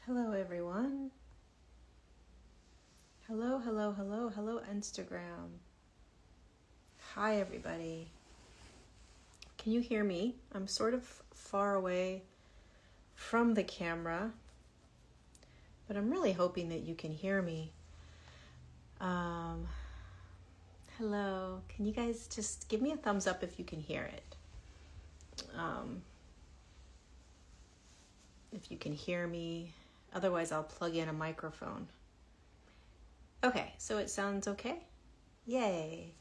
Hello, everyone. Hello, hello, Instagram. Hi, everybody. Can you hear me? I'm sort of far away from the camera, but I'm really hoping that you can hear me. Hello. Can you guys just give me a thumbs up if you can hear it? If you can hear me. Otherwise, I'll plug in a microphone. Okay, so it sounds okay? Yay.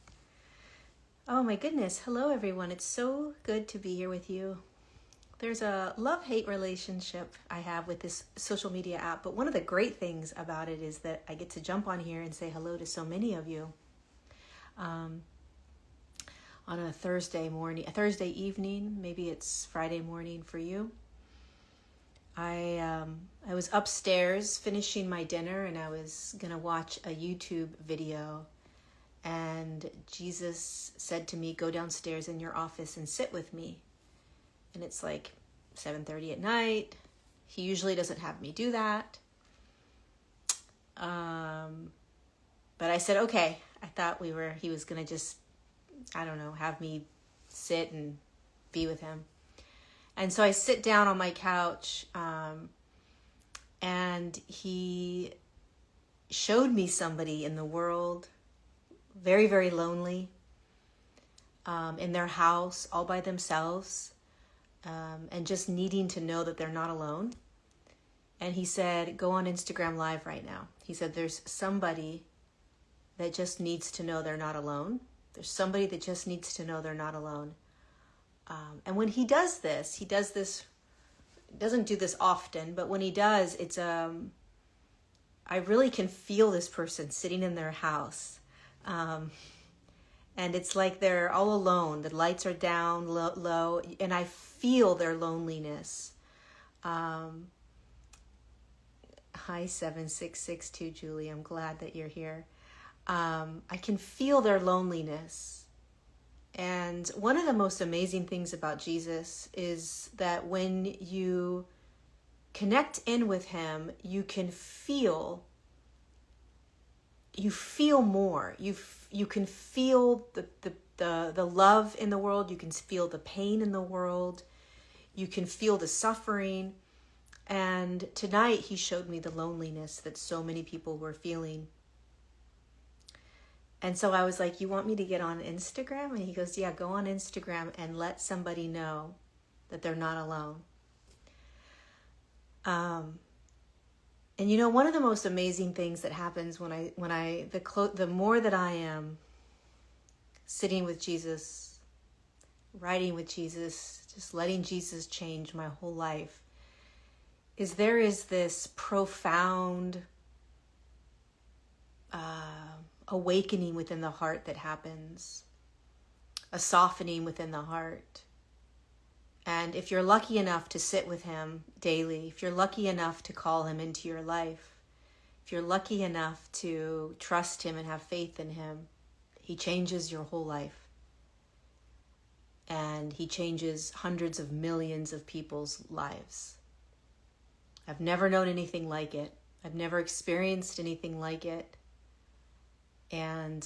Oh my goodness. Hello, everyone. It's so good to be here with you. There's a love-hate relationship I have with this social media app, but one of the great things about it is that I get to jump on here and say hello to so many of you on a Thursday evening. Maybe it's Friday morning for you. I was upstairs finishing my dinner, and I was gonna watch a YouTube video, and Jesus said to me, "Go downstairs in your office and sit with me." And it's like 7:30 at night. He usually doesn't have me do that. But I said, okay. I thought he was going to just, have me sit and be with him. And so I sit down on my couch, and he showed me somebody in the world, very, very lonely, in their house, all by themselves, and just needing to know that they're not alone. And he said, go on Instagram Live right now. He said, there's somebody that just needs to know they're not alone. There's somebody that just needs to know they're not alone. And when he does this, doesn't do this often, but when he does, it's, I really can feel this person sitting in their house. And it's like they're all alone. The lights are down low, and I feel their loneliness. Hi, 7662 Julie. I'm glad that you're here. I can feel their loneliness. And one of the most amazing things about Jesus is that when you connect in with him, you can feel more. You can feel the love in the world. You can feel the pain in the world. You can feel the suffering. And tonight he showed me the loneliness that so many people were feeling. And so I was like, you want me to get on Instagram? And he goes, yeah, go on Instagram and let somebody know that they're not alone. And one of the most amazing things that happens the more that I am sitting with Jesus, writing with Jesus, just letting Jesus change my whole life, is there is this profound awakening within the heart that happens, a softening within the heart. And if you're lucky enough to sit with him daily, if you're lucky enough to call him into your life, if you're lucky enough to trust him and have faith in him, he changes your whole life. And he changes hundreds of millions of people's lives. I've never known anything like it. I've never experienced anything like it. And,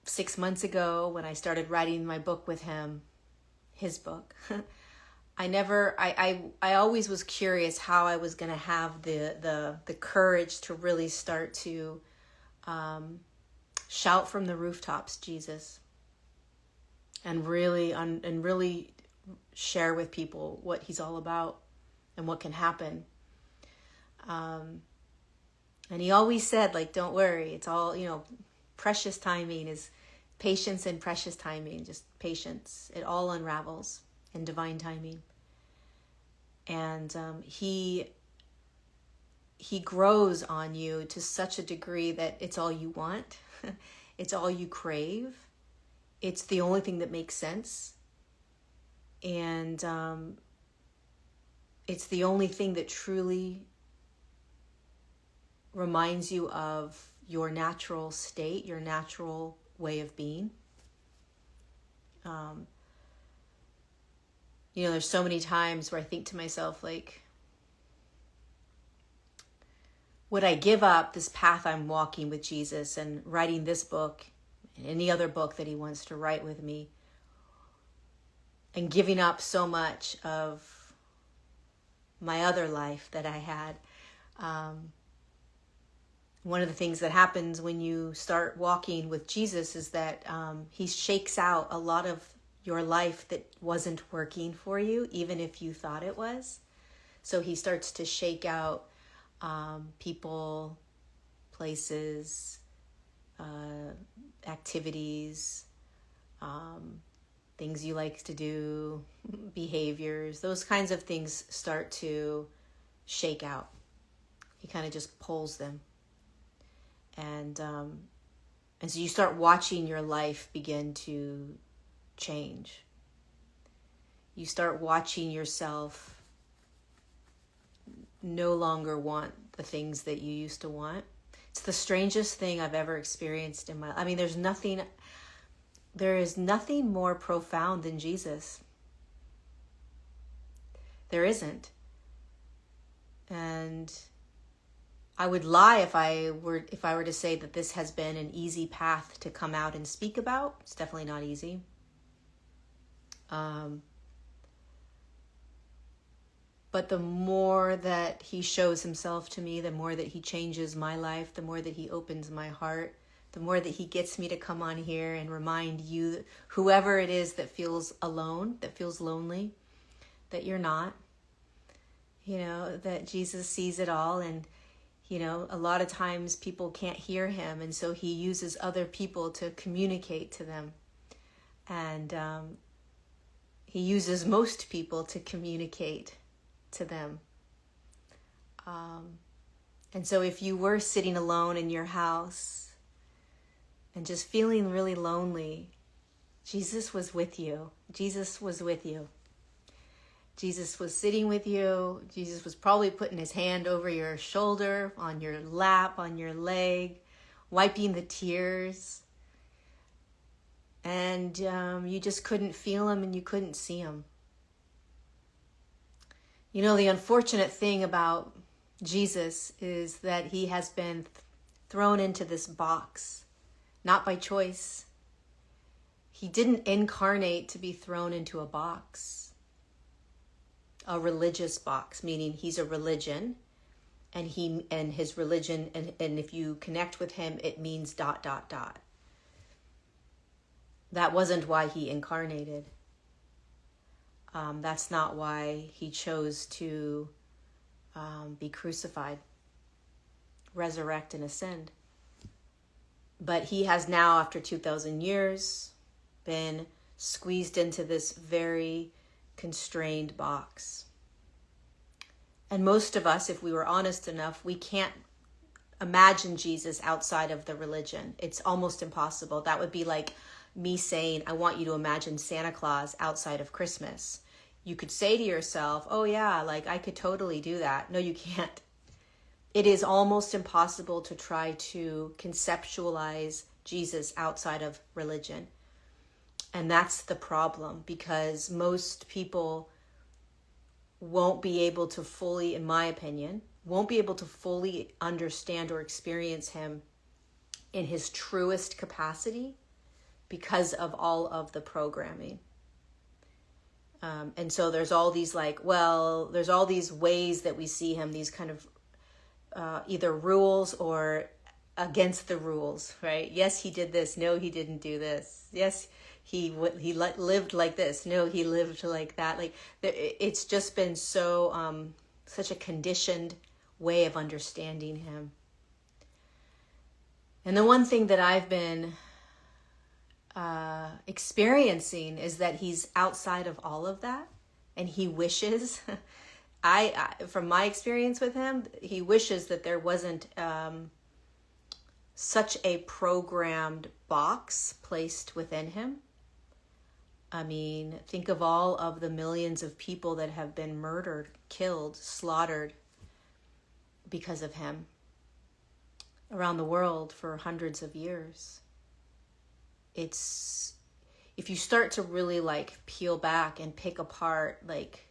6 months ago when I started writing my book with him, his book, I always was curious how I was going to have the courage to really start to shout from the rooftops, Jesus, and really share with people what he's all about and what can happen. And he always said, don't worry, it's all, precious timing is patience, and precious timing, just patience. It all unravels in divine timing. And he grows on you to such a degree that it's all you want. It's all you crave. It's the only thing that makes sense. And it's the only thing that truly reminds you of your natural state, your natural way of being. there's so many times where I think to myself, like, would I give up this path I'm walking with Jesus and writing this book and any other book that he wants to write with me, and giving up so much of my other life that I had? One of the things that happens when you start walking with Jesus is that he shakes out a lot of your life that wasn't working for you, even if you thought it was. So he starts to shake out people, places, activities, things you like to do, behaviors. Those kinds of things start to shake out. He kind of just pulls them. And so you start watching your life begin to change. You start watching yourself no longer want the things that you used to want. It's the strangest thing I've ever experienced in my life. I mean, there is nothing more profound than Jesus. There isn't. And I would lie if I were to say that this has been an easy path to come out and speak about. It's definitely not easy. But the more that he shows himself to me, the more that he changes my life, the more that he opens my heart, the more that he gets me to come on here and remind you, whoever it is that feels alone, that feels lonely, that you're not. That Jesus sees it all. And a lot of times people can't hear him, and so he uses other people to communicate to them. And he uses most people to communicate to them. And so if you were sitting alone in your house and just feeling really lonely, Jesus was with you. Jesus was with you. Jesus was sitting with you. Jesus was probably putting his hand over your shoulder, on your lap, on your leg, wiping the tears. And you just couldn't feel him and you couldn't see him. The unfortunate thing about Jesus is that he has been thrown into this box, not by choice. He didn't incarnate to be thrown into a box. A religious box, meaning he's a religion, and his religion, and if you connect with him, it means ... That wasn't why he incarnated. That's not why he chose to be crucified, resurrect, and ascend. But he has now, after 2,000 years, been squeezed into this very constrained box. And most of us, if we were honest enough, we can't imagine Jesus outside of the religion. It's almost impossible. That would be like me saying, I want you to imagine Santa Claus outside of Christmas. You could say to yourself, oh yeah, like I could totally do that. No, you can't. It is almost impossible to try to conceptualize Jesus outside of religion. And that's the problem, because most people won't be able to fully, in my opinion, won't be able to fully understand or experience him in his truest capacity because of all of the programming. And so there's all these there's all these ways that we see him, these kind of either rules or against the rules, right? Yes, he did this. No, he didn't do this. Yes, he lived like this. No, he lived like that. Like it's just been so such a conditioned way of understanding him. And the one thing that I've been experiencing is that he's outside of all of that, and he wishes. I from my experience with him, he wishes that there wasn't such a programmed box placed within him. I mean, think of all of the millions of people that have been murdered, killed, slaughtered because of him around the world for hundreds of years. if you start to really like peel back and pick apart like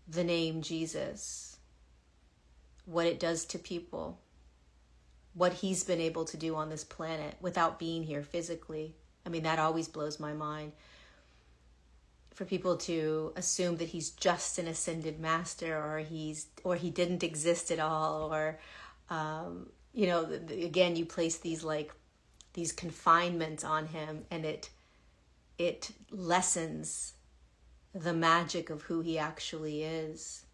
the name Jesus, what it does to people, what he's been able to do on this planet without being here physically. I mean, that always blows my mind. For people to assume that he's just an ascended master, or he didn't exist at all, or again, you place these confinements on him, and it lessens the magic of who he actually is.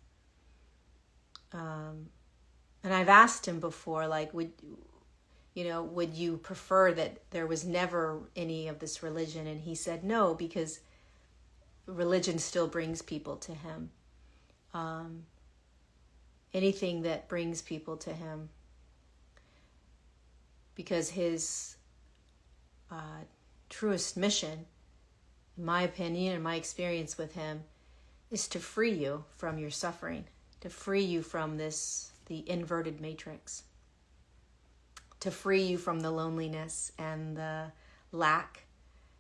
And I've asked him before, like, would you prefer that there was never any of this religion? And he said no, because religion still brings people to him. Anything that brings people to him. Because his truest mission, in my opinion and my experience with him, is to free you from your suffering, to free you from the inverted matrix, to free you from the loneliness and the lack,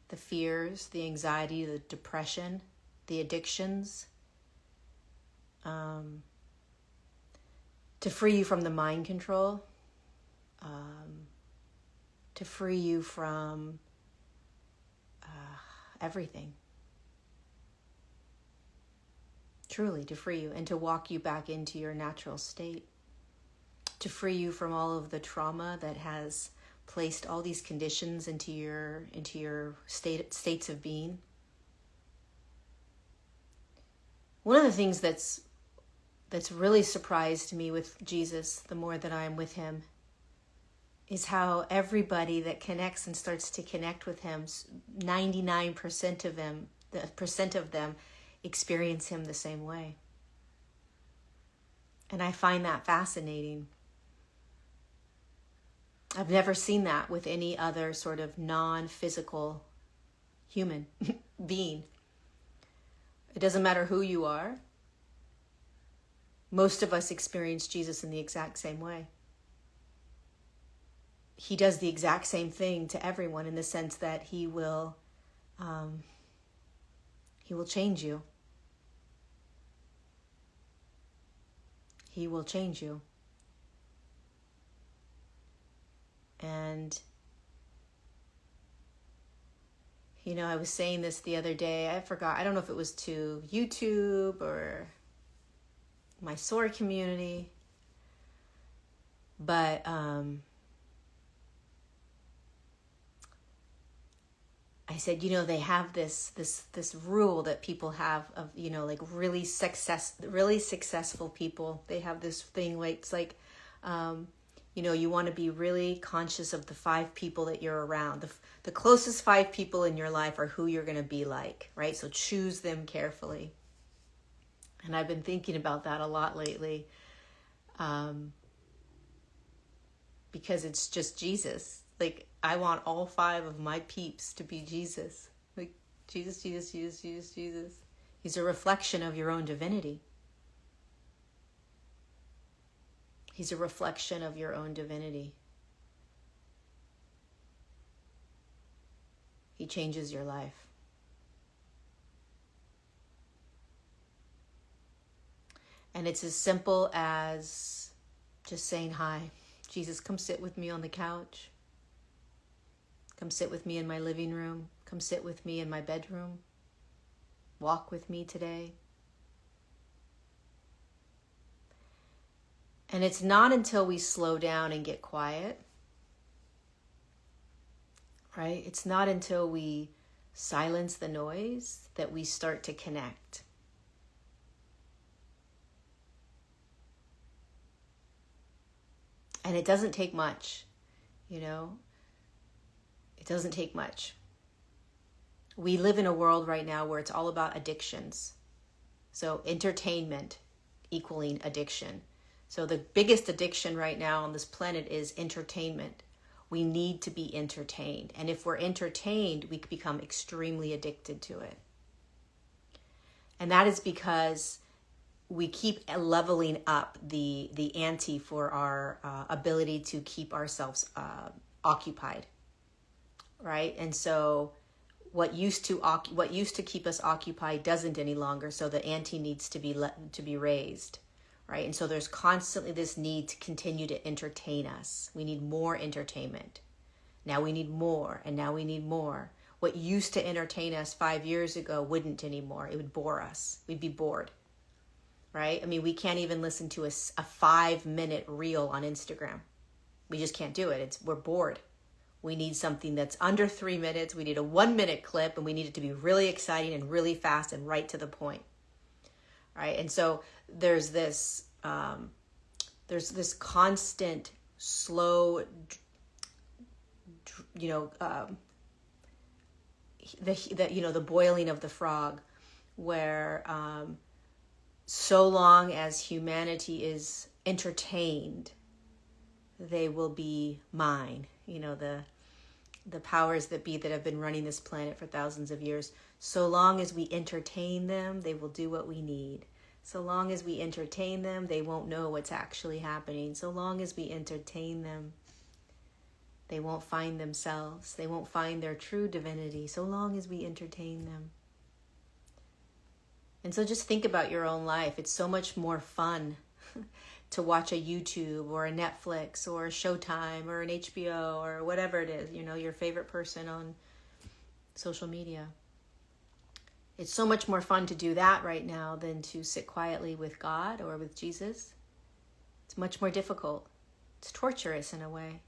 the fears, the anxiety, the depression, the addictions, to free you from the mind control, to free you from everything. Truly, to free you and to walk you back into your natural state, to free you from all of the trauma that has placed all these conditions into your states of being. One of the things that's really surprised me with Jesus, the more that I'm with him, is how everybody that connects and starts to connect with him, 99% of them experience him the same way. And I find that fascinating. I've never seen that with any other sort of non-physical human being. It doesn't matter who you are. Most of us experience Jesus in the exact same way. He does the exact same thing to everyone, in the sense that he will change you. He will change you. And, I was saying this the other day. I forgot. I don't know if it was to YouTube or my SOAR community. But I said, they have this rule that people have of, like really successful people. They have this thing like, it's like, you want to be really conscious of the 5 people that you're around. The closest 5 people in your life are who you're going to be like, right? So choose them carefully. And I've been thinking about that a lot lately, because it's just Jesus. Like, I want all 5 of my peeps to be Jesus. Like, Jesus, Jesus, Jesus, Jesus, Jesus. He's a reflection of your own divinity. He's a reflection of your own divinity. He changes your life. And it's as simple as just saying, hi, Jesus, come sit with me on the couch. Come sit with me in my living room. Come sit with me in my bedroom. Walk with me today. And it's not until we slow down and get quiet, right? It's not until we silence the noise that we start to connect. And it doesn't take much, It doesn't take much. We live in a world right now where it's all about addictions. So entertainment equaling addiction. So the biggest addiction right now on this planet is entertainment. We need to be entertained. And if we're entertained, we become extremely addicted to it. And that is because we keep leveling up the ante for our ability to keep ourselves occupied, right? And so what used to keep us occupied doesn't any longer, so the ante needs to be raised, right? And so there's constantly this need to continue to entertain us. We need more entertainment. Now we need more, and now we need more. What used to entertain us 5 years ago wouldn't anymore. It would bore us. We'd be bored, right? I mean, we can't even listen to a 5-minute reel on Instagram. We just can't do it. We're bored. We need something that's under 3 minutes. We need a 1-minute clip, and we need it to be really exciting and really fast and right to the point, right? And so there's this constant slow, the boiling of the frog, where so long as humanity is entertained, they will be mine. The powers that be that have been running this planet for thousands of years. So long as we entertain them, they will do what we need. So long as we entertain them, they won't know what's actually happening. So long as we entertain them, they won't find themselves. They won't find their true divinity. So long as we entertain them. And so just think about your own life. It's so much more fun to watch a YouTube or a Netflix or a Showtime or an HBO or whatever it is, your favorite person on social media. It's so much more fun to do that right now than to sit quietly with God or with Jesus. It's much more difficult. It's torturous in a way.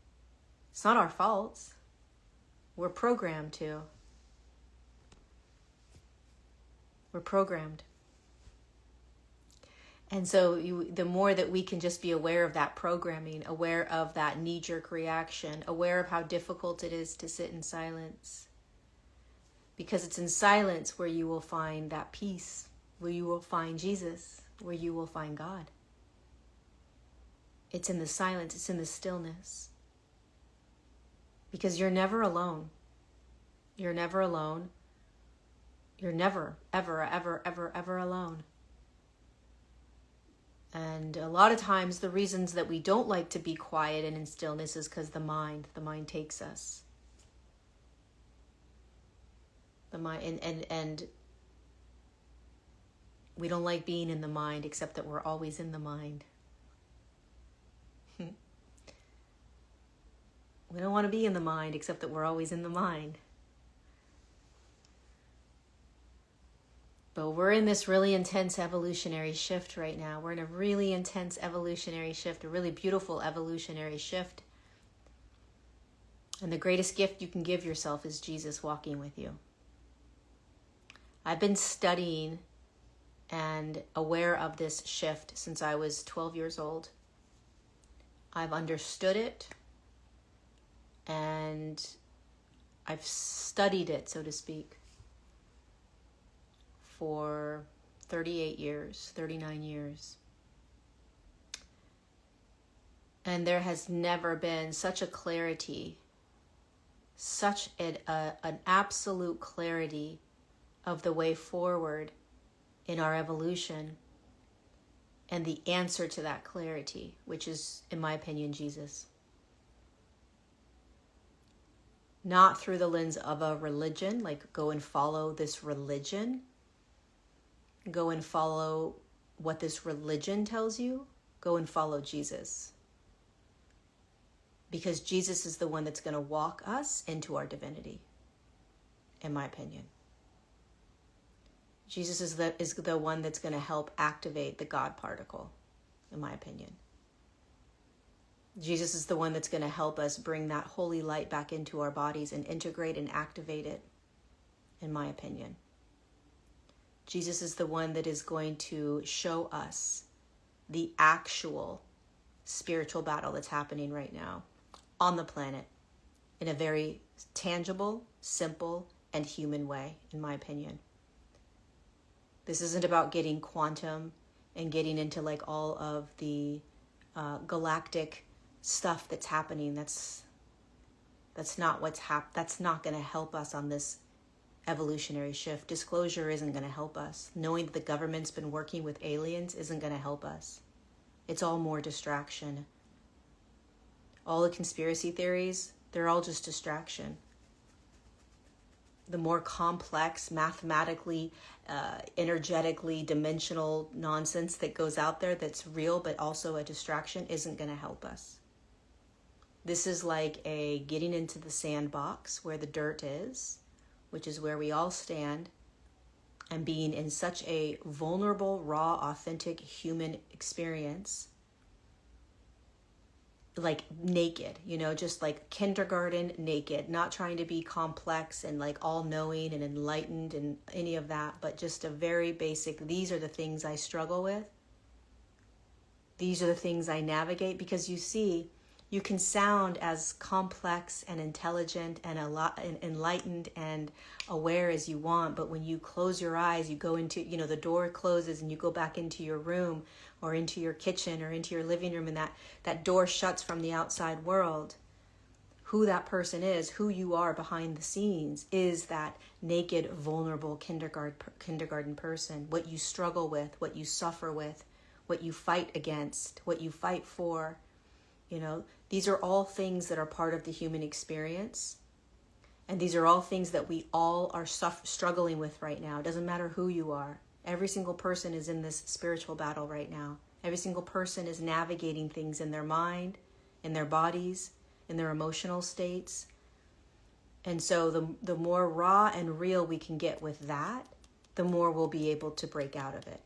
It's not our faults. We're programmed to. We're programmed. And so the more that we can just be aware of that programming, aware of that knee-jerk reaction, aware of how difficult it is to sit in silence. Because it's in silence where you will find that peace, where you will find Jesus, where you will find God. It's in the silence, it's in the stillness. Because you're never alone. You're never alone. You're never, ever, ever, ever, ever alone. And a lot of times the reasons that we don't like to be quiet and in stillness is because the mind takes us. The mind, and we don't like being in the mind, except that we're always in the mind. We don't want to be in the mind, except that we're always in the mind. But we're in this really intense evolutionary shift right now. We're in a really intense evolutionary shift, a really beautiful evolutionary shift. And the greatest gift you can give yourself is Jesus walking with you. I've been studying and aware of this shift since I was 12 years old. I've understood it and I've studied it, so to speak, for 38 years, 39 years. And there has never been such a clarity, such an absolute clarity of the way forward in our evolution and the answer to that clarity, which is, in my opinion, Jesus. Not through the lens of a religion, like go and follow this religion. Go and follow what this religion tells you. Go and follow Jesus. Because Jesus is the one that's going to walk us into our divinity, in my opinion. Jesus is the one that's going to help activate the God particle, in my opinion. Jesus is the one that's going to help us bring that holy light back into our bodies and integrate and activate it, in my opinion. Jesus is the one that is going to show us the actual spiritual battle that's happening right now on the planet in a very tangible, simple, and human way, in my opinion. This isn't about getting quantum and getting into like all of the galactic stuff that's happening. That's not what's that's not going to help us on this evolutionary shift. Disclosure isn't going to help us. Knowing that the government's been working with aliens isn't going to help us. It's all more distraction. All the conspiracy theories, they're all just distraction. the more complex, mathematically, energetically, dimensional nonsense that goes out there that's real but also a distraction isn't going to help us. This is like a getting into the sandbox where the dirt is, which is where we all stand, and being in such a vulnerable, raw, authentic human experience, like naked, just like kindergarten naked, not trying to be complex and like all knowing and enlightened and any of that, but just a very basic, these are the things I struggle with. These are the things I navigate, because you see, you can sound as complex and intelligent and enlightened and aware as you want, but when you close your eyes, you go into, the door closes and you go back into your room or into your kitchen or into your living room, and that door shuts from the outside world. Who that person is, who you are behind the scenes, is that naked, vulnerable kindergarten person. What you struggle with, what you suffer with, what you fight against, what you fight for. These are all things that are part of the human experience. And these are all things that we all are struggling with right now. It doesn't matter who you are. Every single person is in this spiritual battle right now. Every single person is navigating things in their mind, in their bodies, in their emotional states. And so the more raw and real we can get with that, the more we'll be able to break out of it.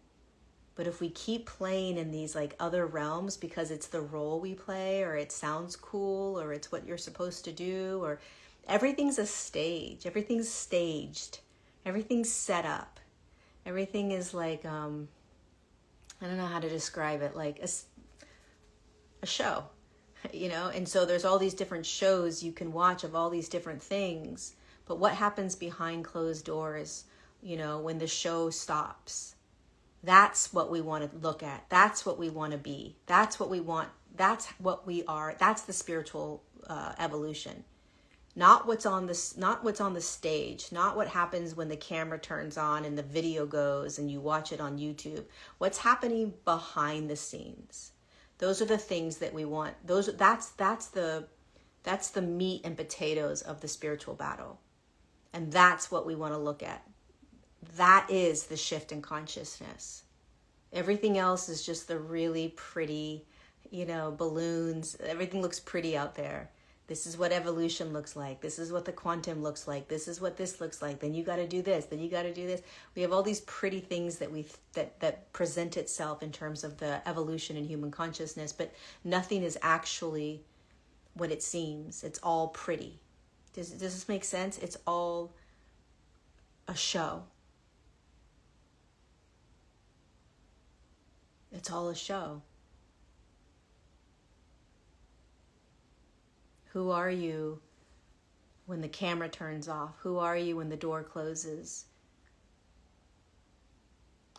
But if we keep playing in these like other realms because it's the role we play, or it sounds cool, or it's what you're supposed to do, or everything's a stage, everything's staged, everything's set up. Everything is like, I don't know how to describe it, like a show, and so there's all these different shows you can watch of all these different things. But what happens behind closed doors, when the show stops? That's what we want to look at. That's what we want to be. That's what we want. That's what we are. That's the spiritual evolution. Not what's on the stage. Not what happens when the camera turns on and the video goes and you watch it on YouTube. What's happening behind the scenes? Those are the things that we want. That's the meat and potatoes of the spiritual battle, and that's what we want to look at. That is the shift in consciousness. Everything else is just the really pretty, balloons. Everything looks pretty out there. This is what evolution looks like. This is what the quantum looks like. This is what this looks like. Then you got to do this. Then you got to do this. We have all these pretty things that present itself in terms of the evolution in human consciousness, but nothing is actually what it seems. It's all pretty. Does this make sense? It's all a show. It's all a show. Who are you when the camera turns off? Who are you when the door closes?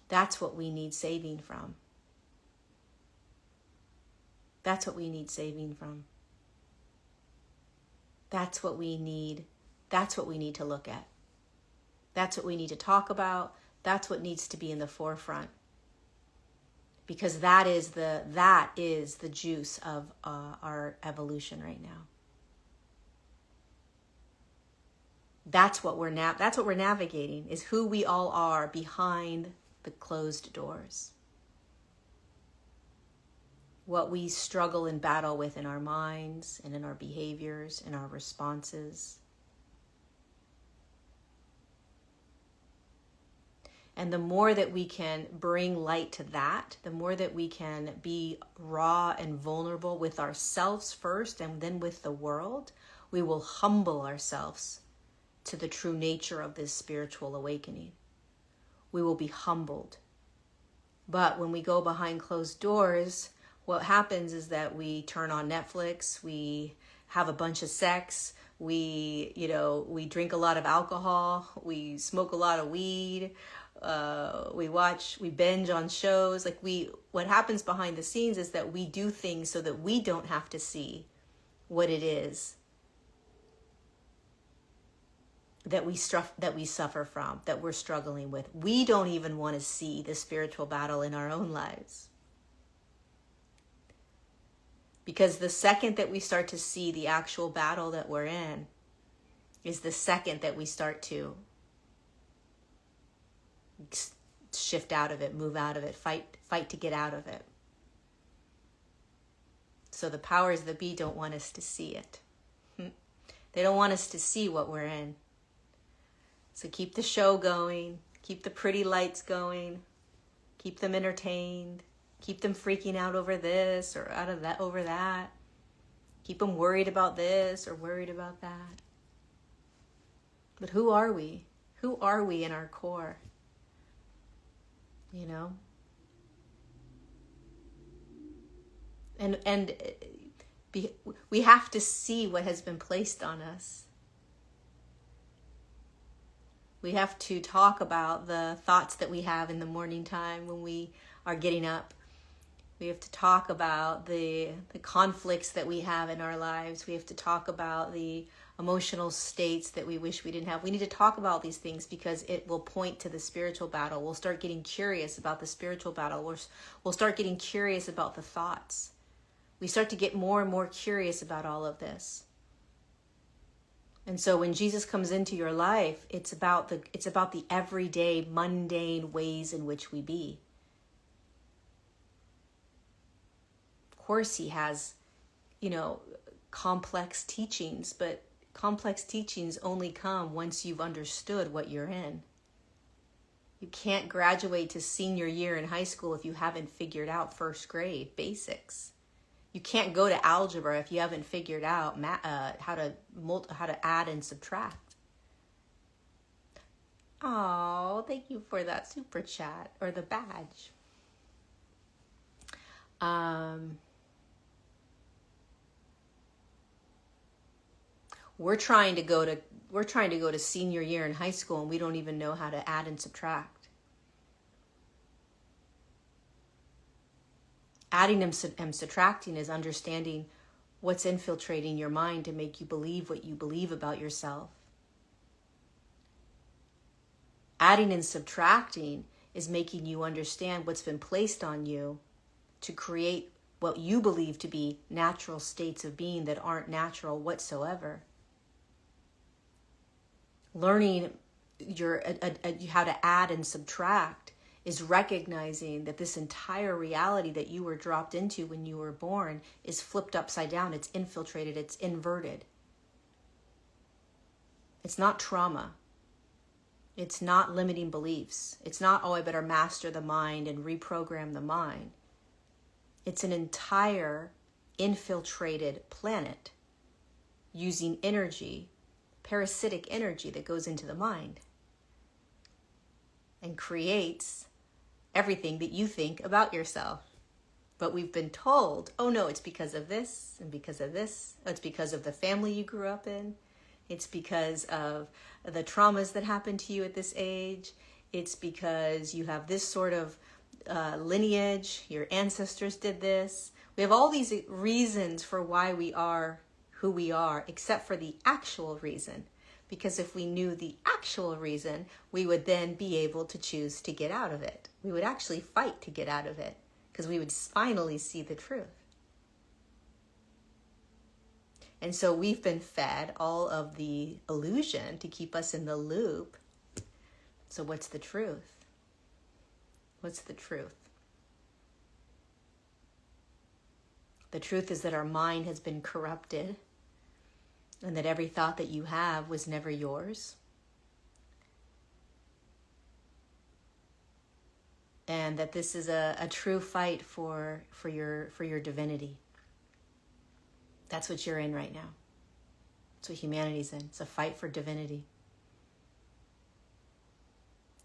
That's what we need saving from. That's what we need saving from. That's what we need. That's what we need to look at. That's what we need to talk about. That's what needs to be in the forefront. Because that is the juice of our evolution right now. That's what we're navigating, is who we all are behind the closed doors. What we struggle and battle with in our minds and in our behaviors and our responses. And the more that we can bring light to that, the more that we can be raw and vulnerable with ourselves first and then with the world, we will humble ourselves to the true nature of this spiritual awakening. We will be humbled. But when we go behind closed doors, what happens is that we turn on Netflix, we have a bunch of sex, we drink a lot of alcohol, we smoke a lot of weed, we binge on shows. What happens behind the scenes is that we do things so that we don't have to see what it is that we suffer from, that we're struggling with. We don't even want to see the spiritual battle in our own lives. Because the second that we start to see the actual battle that we're in, is the second that we start to shift out of it, move out of it, fight to get out of it. So the powers that be don't want us to see it. They don't want us to see what we're in. So keep the show going, keep the pretty lights going, keep them entertained, keep them freaking out over this or out of that over that. Keep them worried about this or worried about that. But who are we? Who are we in our core? You know? And we have to see what has been placed on us. We have to talk about the thoughts that we have in the morning time when we are getting up. We have to talk about the conflicts that we have in our lives. We have to talk about the emotional states that we wish we didn't have. We need to talk about these things because it will point to the spiritual battle. We'll start getting curious about the spiritual battle. We'll start getting curious about the thoughts. We start to get more and more curious about all of this. And so when Jesus comes into your life, it's about the everyday, mundane ways in which we be. Of course, he has, complex teachings, but complex teachings only come once you've understood what you're in. You can't graduate to senior year in high school if you haven't figured out first grade basics. You can't go to algebra if you haven't figured out how to add and subtract. Oh, thank you for that super chat or the badge. We're trying to go to senior year in high school and we don't even know how to add and subtract. Adding and subtracting is understanding what's infiltrating your mind to make you believe what you believe about yourself. Adding and subtracting is making you understand what's been placed on you to create what you believe to be natural states of being that aren't natural whatsoever. Learning how to add and subtract is recognizing that this entire reality that you were dropped into when you were born is flipped upside down. It's infiltrated. It's inverted. It's not trauma. It's not limiting beliefs. It's not, I better master the mind and reprogram the mind. It's an entire infiltrated planet using energy, parasitic energy that goes into the mind and creates everything that you think about yourself. But we've been told, oh no, it's because of this and because of this. It's because of the family you grew up in. It's because of the traumas that happened to you at this age. It's because you have this sort of lineage. Your ancestors did this. We have all these reasons for why we are who we are, except for the actual reason. Because if we knew the actual reason, we would then be able to choose to get out of it. We would actually fight to get out of it because we would finally see the truth. And so we've been fed all of the illusion to keep us in the loop. So what's the truth? What's the truth? The truth is that our mind has been corrupted and that every thought that you have was never yours. And that this is a true fight for your divinity. That's what you're in right now. That's what humanity's in. It's a fight for divinity.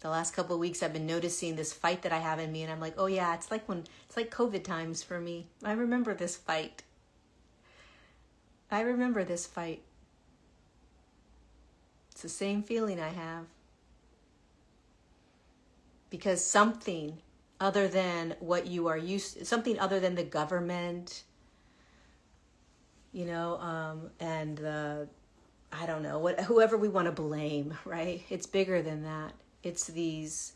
The last couple of weeks I've been noticing this fight that I have in me, and I'm like, oh yeah, it's like COVID times for me. I remember this fight. I remember this fight. It's the same feeling I have. Because something other than what you are used to, something other than the government, and I don't know, whoever we want to blame, right? It's bigger than that. It's these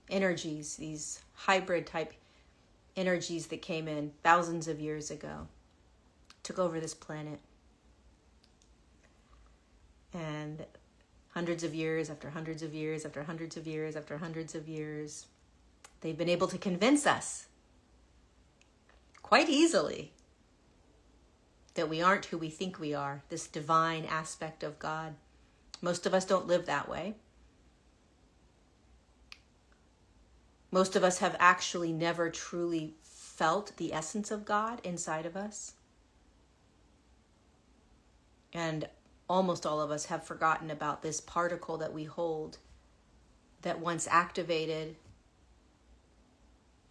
energies, these hybrid type energies that came in thousands of years ago. took over this planet. And hundreds of years after hundreds of years after hundreds of years after hundreds of years, they've been able to convince us quite easily that we aren't who we think we are, this divine aspect of God. Most of us don't live that way. Most of us have actually never truly felt the essence of God inside of us. And almost all of us have forgotten about this particle that we hold that once activated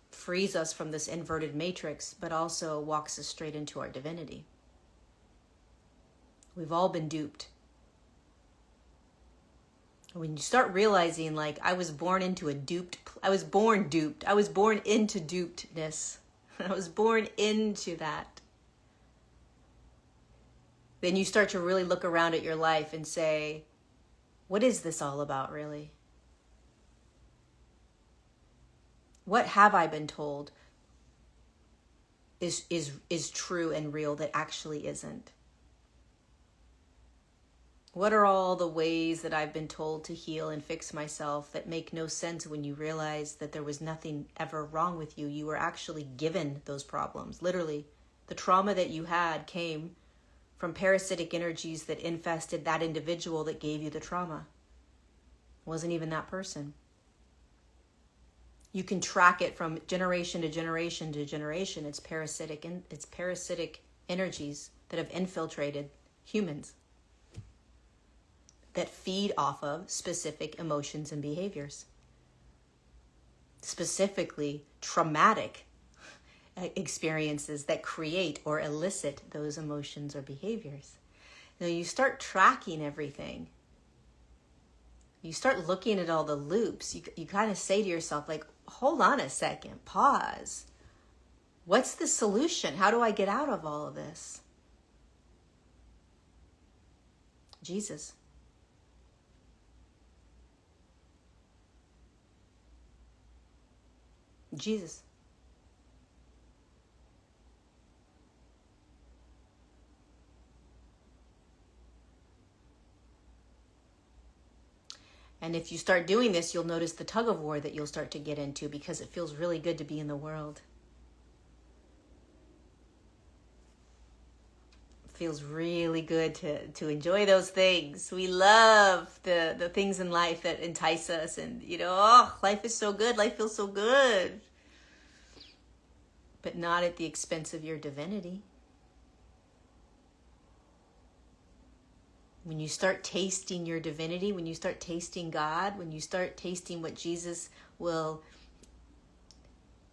frees us from this inverted matrix, but also walks us straight into our divinity. We've all been duped. When you start realizing, like, I was born into dupedness. I was born into that. Then you start to really look around at your life and say, what is this all about, really? What have I been told is true and real that actually isn't? What are all the ways that I've been told to heal and fix myself that make no sense when you realize that there was nothing ever wrong with you? You were actually given those problems. Literally, the trauma that you had came from parasitic energies that infested that individual that gave you the trauma. It wasn't even that person. You can track it from generation to generation to generation. It's parasitic energies that have infiltrated humans that feed off of specific emotions and behaviors. Specifically, traumatic experiences that create or elicit those emotions or behaviors. Now you start tracking everything. You start looking at all the loops. You kind of say to yourself, like, hold on a second, pause. What's the solution? How do I get out of all of this? Jesus. Jesus. And if you start doing this, you'll notice the tug of war that you'll start to get into because it feels really good to be in the world. It feels really good to enjoy those things. We love the things in life that entice us and, life is so good. Life feels so good. But not at the expense of your divinity. When you start tasting your divinity, when you start tasting God, when you start tasting what Jesus will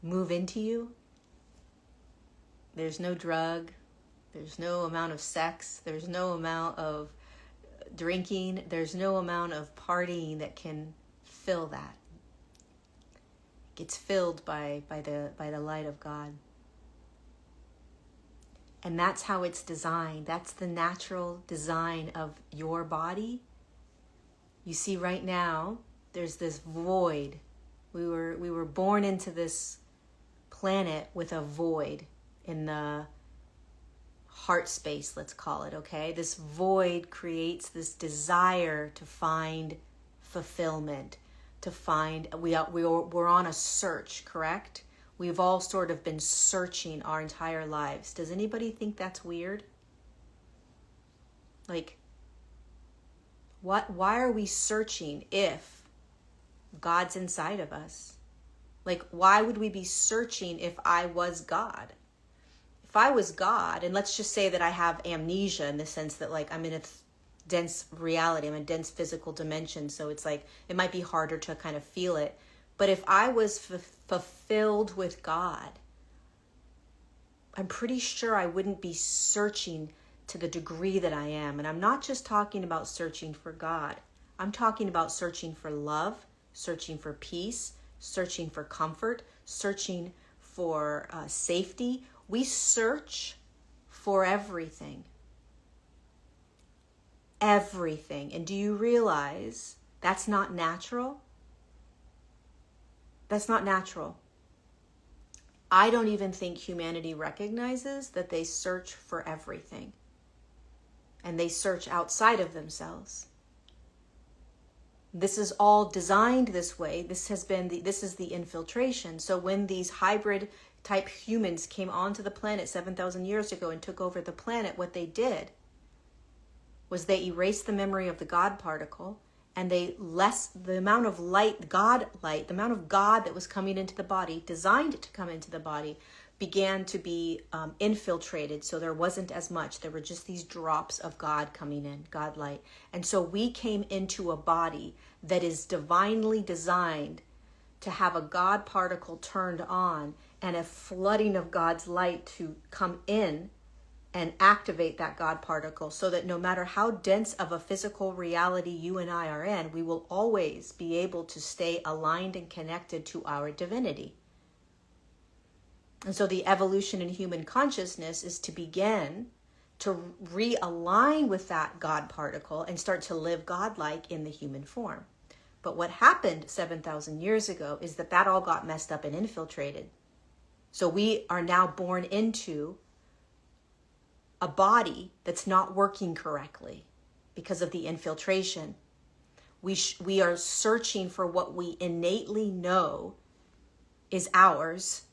move into you, there's no drug, there's no amount of sex, there's no amount of drinking, there's no amount of partying that can fill that. It's filled by the light of God. And that's how it's designed. That's the natural design of your body. You see, right now, there's this void. We were born into this planet with a void in the heart space, let's call it, okay? This void creates this desire to find fulfillment, to find, we're on a search, correct? We've all sort of been searching our entire lives. Does anybody think that's weird? Like, why are we searching if God's inside of us? Like, why would we be searching if I was God? If I was God, and let's just say that I have amnesia in the sense that, like, I'm in a dense reality, I'm in a dense physical dimension, so it's like, it might be harder to kind of feel it. But if I was fulfilled with God, I'm pretty sure I wouldn't be searching to the degree that I am. And I'm not just talking about searching for God. I'm talking about searching for love, searching for peace, searching for comfort, searching for safety. We search for everything. Everything. And do you realize that's not natural? That's not natural. I don't even think humanity recognizes that they search for everything. And they search outside of themselves. This is all designed this way. This is the infiltration. So when these hybrid type humans came onto the planet 7,000 years ago and took over the planet, what they did was they erased the memory of the God particle, and the amount of light, the amount of God that was coming into the body, designed to come into the body, began to be infiltrated. So there wasn't as much. There were just these drops of God coming in, God light. And so we came into a body that is divinely designed to have a God particle turned on and a flooding of God's light to come in and activate that God particle, so that no matter how dense of a physical reality you and I are in, we will always be able to stay aligned and connected to our divinity. And so the evolution in human consciousness is to begin to realign with that God particle and start to live godlike in the human form. But what happened 7,000 years ago is that all got messed up and infiltrated. So we are now born into a body that's not working correctly because of the infiltration. We are searching for what we innately know is ours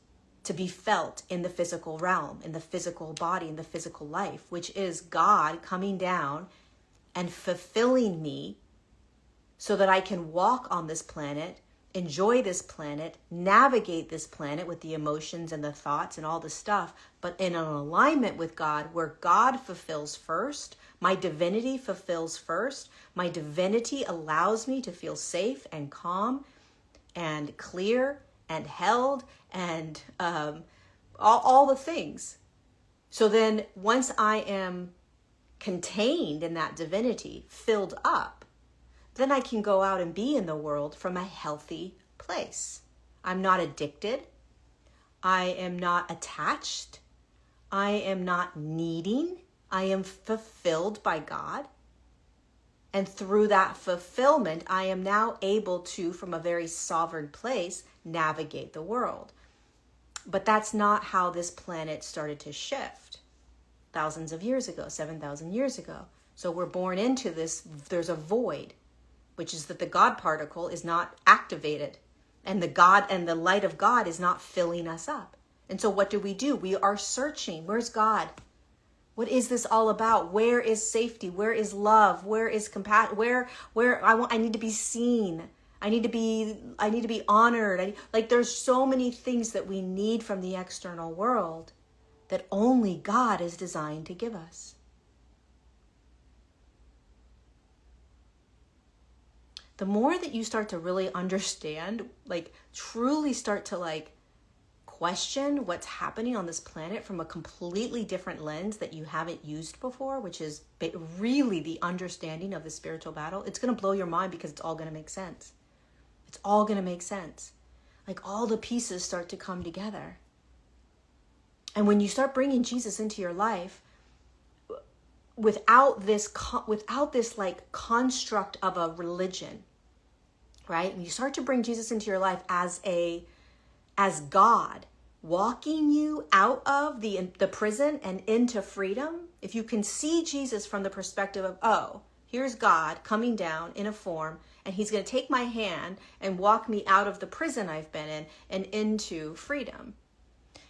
to be felt in the physical realm, in the physical body, in the physical life, which is God coming down and fulfilling me so that I can walk on this planet, enjoy this planet, navigate this planet with the emotions and the thoughts and all the stuff, but in an alignment with God, where God fulfills first, my divinity fulfills first. My divinity allows me to feel safe and calm and clear and held and all the things. So then once I am contained in that divinity, filled up, then I can go out and be in the world from a healthy place. I'm not addicted. I am not attached. I am not needing. I am fulfilled by God. And through that fulfillment, I am now able to, from a very sovereign place, navigate the world. But that's not how this planet started to shift thousands of years ago, 7,000 years ago. So we're born into this, there's a void, which is that the God particle is not activated, and the light of God is not filling us up. And so what do? We are searching. Where's God? What is this all about? Where is safety? Where is love? Where is compassion? I need to be seen. I need to be honored. There's so many things that we need from the external world that only God is designed to give us. The more that you start to really understand, truly start to question what's happening on this planet from a completely different lens that you haven't used before, which is really the understanding of the spiritual battle, it's going to blow your mind because it's all going to make sense. It's all going to make sense. All the pieces start to come together. And when you start bringing Jesus into your life, without this construct of a religion, right? When you start to bring Jesus into your life as God, walking you out of the prison and into freedom, if you can see Jesus from the perspective of, oh, here's God coming down in a form, and he's going to take my hand and walk me out of the prison I've been in and into freedom.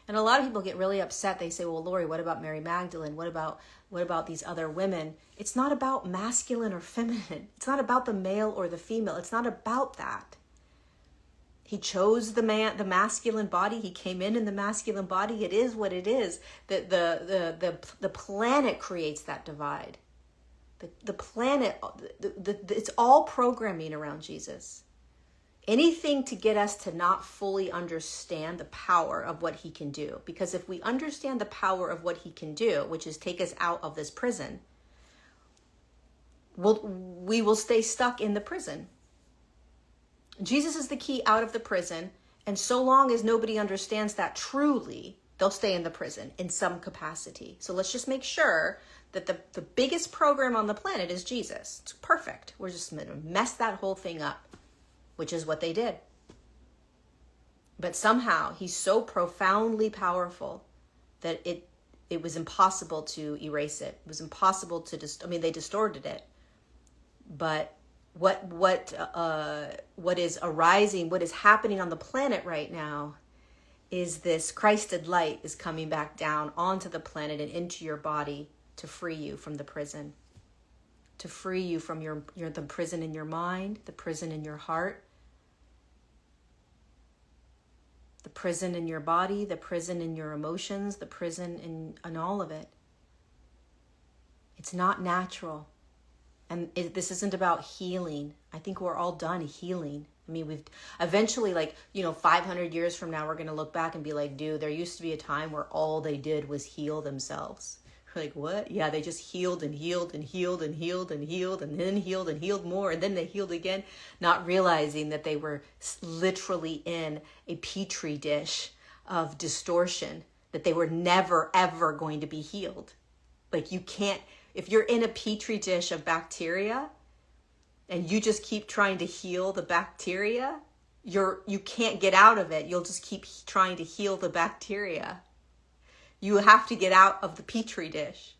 And a lot of people get really upset. They say, well, Lori, what about Mary Magdalene? What about these other women? It's not about masculine or feminine. It's not about the male or the female. It's not about that. He chose the masculine body. He came in the masculine body. It is what it is. The planet creates that divide. The planet, it's all programming around Jesus. Anything to get us to not fully understand the power of what he can do. Because if we understand the power of what he can do, which is take us out of this prison, we will stay stuck in the prison. Jesus is the key out of the prison, and so long as nobody understands that truly, they'll stay in the prison in some capacity. So let's just make sure that the biggest program on the planet is Jesus. It's perfect. We're just going to mess that whole thing up, which is what they did. But somehow he's so profoundly powerful that it was impossible to erase it. It was impossible to they distorted it. But what is arising, what is happening on the planet right now is this Christed light is coming back down onto the planet and into your body to free you from the prison. To free you from the prison in your mind, the prison in your heart, the prison in your body, the prison in your emotions, the prison in all of it. It's not natural. And this isn't about healing. I think we're all done healing. I mean, we've eventually, 500 years from now, we're going to look back and be like, dude, there used to be a time where all they did was heal themselves. We're like, what? Yeah, they just healed and healed and healed and healed and healed and then healed and healed more. And then they healed again, not realizing that they were literally in a petri dish of distortion, that they were never, ever going to be healed. Like you can't, if you're in a petri dish of bacteria and you just keep trying to heal the bacteria, you can't get out of it. You'll just keep trying to heal the bacteria. You have to get out of the petri dish,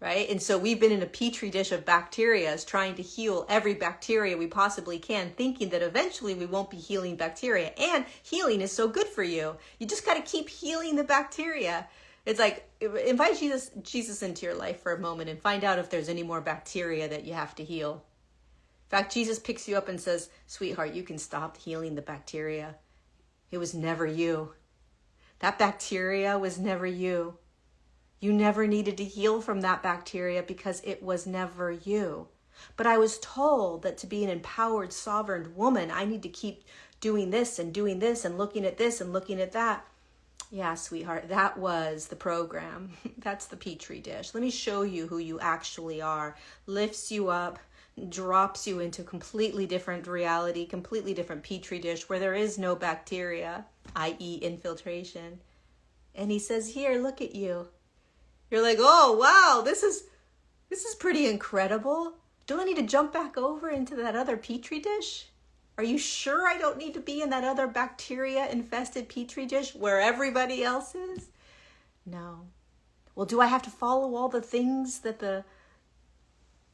right? And so we've been in a petri dish of bacteria trying to heal every bacteria we possibly can, thinking that eventually we won't be healing bacteria. And healing is so good for you. You just got to keep healing the bacteria. It's like, invite Jesus into your life for a moment and find out if there's any more bacteria that you have to heal. In fact, Jesus picks you up and says, sweetheart, you can stop healing the bacteria. It was never you. That bacteria was never you. You never needed to heal from that bacteria because it was never you. But I was told that to be an empowered, sovereign woman, I need to keep doing this and looking at this and looking at that. Yeah, sweetheart, that was the program. That's the petri dish. Let me show you who you actually are. Lifts you up, drops you into a completely different reality, completely different petri dish where there is no bacteria, i.e. infiltration. And he says, here, look at you. You're like, oh, wow, this is pretty incredible. Do I need to jump back over into that other petri dish? Are you sure I don't need to be in that other bacteria-infested petri dish where everybody else is? No. Well, do I have to follow all the things that the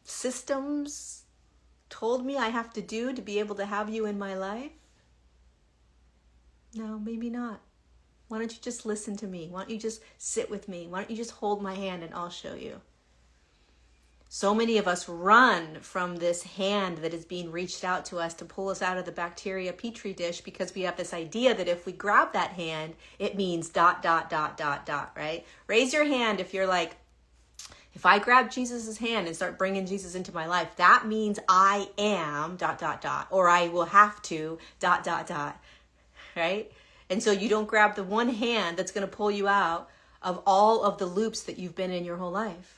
systems told me I have to do to be able to have you in my life? No, maybe not. Why don't you just listen to me? Why don't you just sit with me? Why don't you just hold my hand and I'll show you? So many of us run from this hand that is being reached out to us to pull us out of the bacteria petri dish because we have this idea that if we grab that hand, it means ... right? Raise your hand if you're like, if I grab Jesus's hand and start bringing Jesus into my life, that means I am ... or I will have to ... right? And so you don't grab the one hand that's going to pull you out of all of the loops that you've been in your whole life.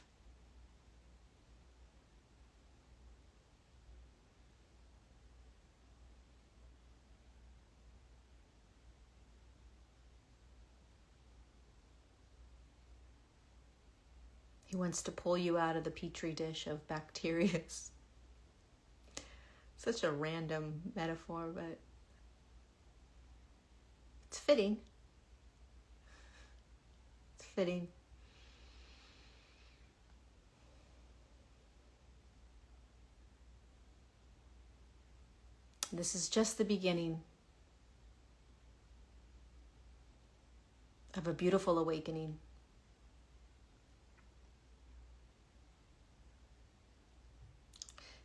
He wants to pull you out of the petri dish of bacteria. Such a random metaphor, but it's fitting. It's fitting. This is just the beginning of a beautiful awakening.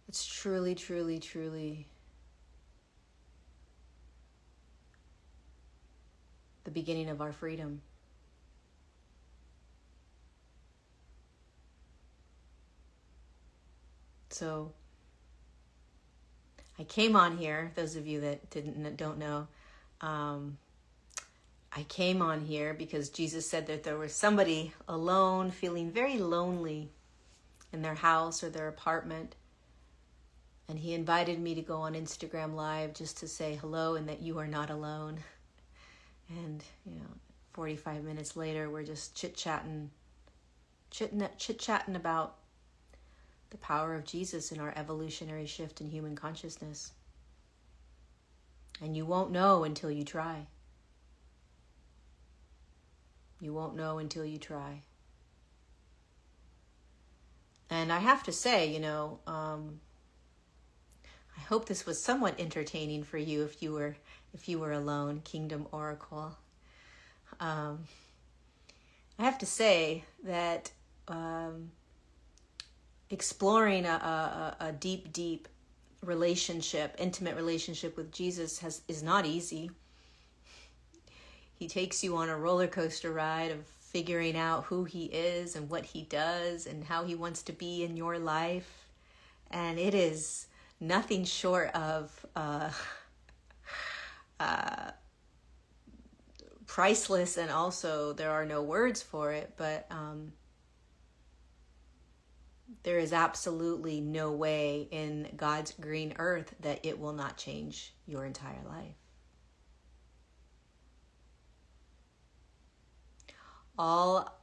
It's truly, truly, truly the beginning of our freedom. So I came on here, those of you that don't know, I came on here because Jesus said that there was somebody alone, feeling very lonely in their house or their apartment. And he invited me to go on Instagram Live just to say hello and that you are not alone. And, 45 minutes later, we're just chit-chatting about the power of Jesus in our evolutionary shift in human consciousness. And you won't know until you try. You won't know until you try. And I have to say, I hope this was somewhat entertaining for you if you were alone, Kingdom Oracle. I have to say that exploring a deep relationship, intimate relationship with Jesus is not easy. He takes you on a roller coaster ride of figuring out who he is and what he does and how he wants to be in your life. And it is nothing short of priceless, and also there are no words for it, but there is absolutely no way in God's green earth that it will not change your entire life. All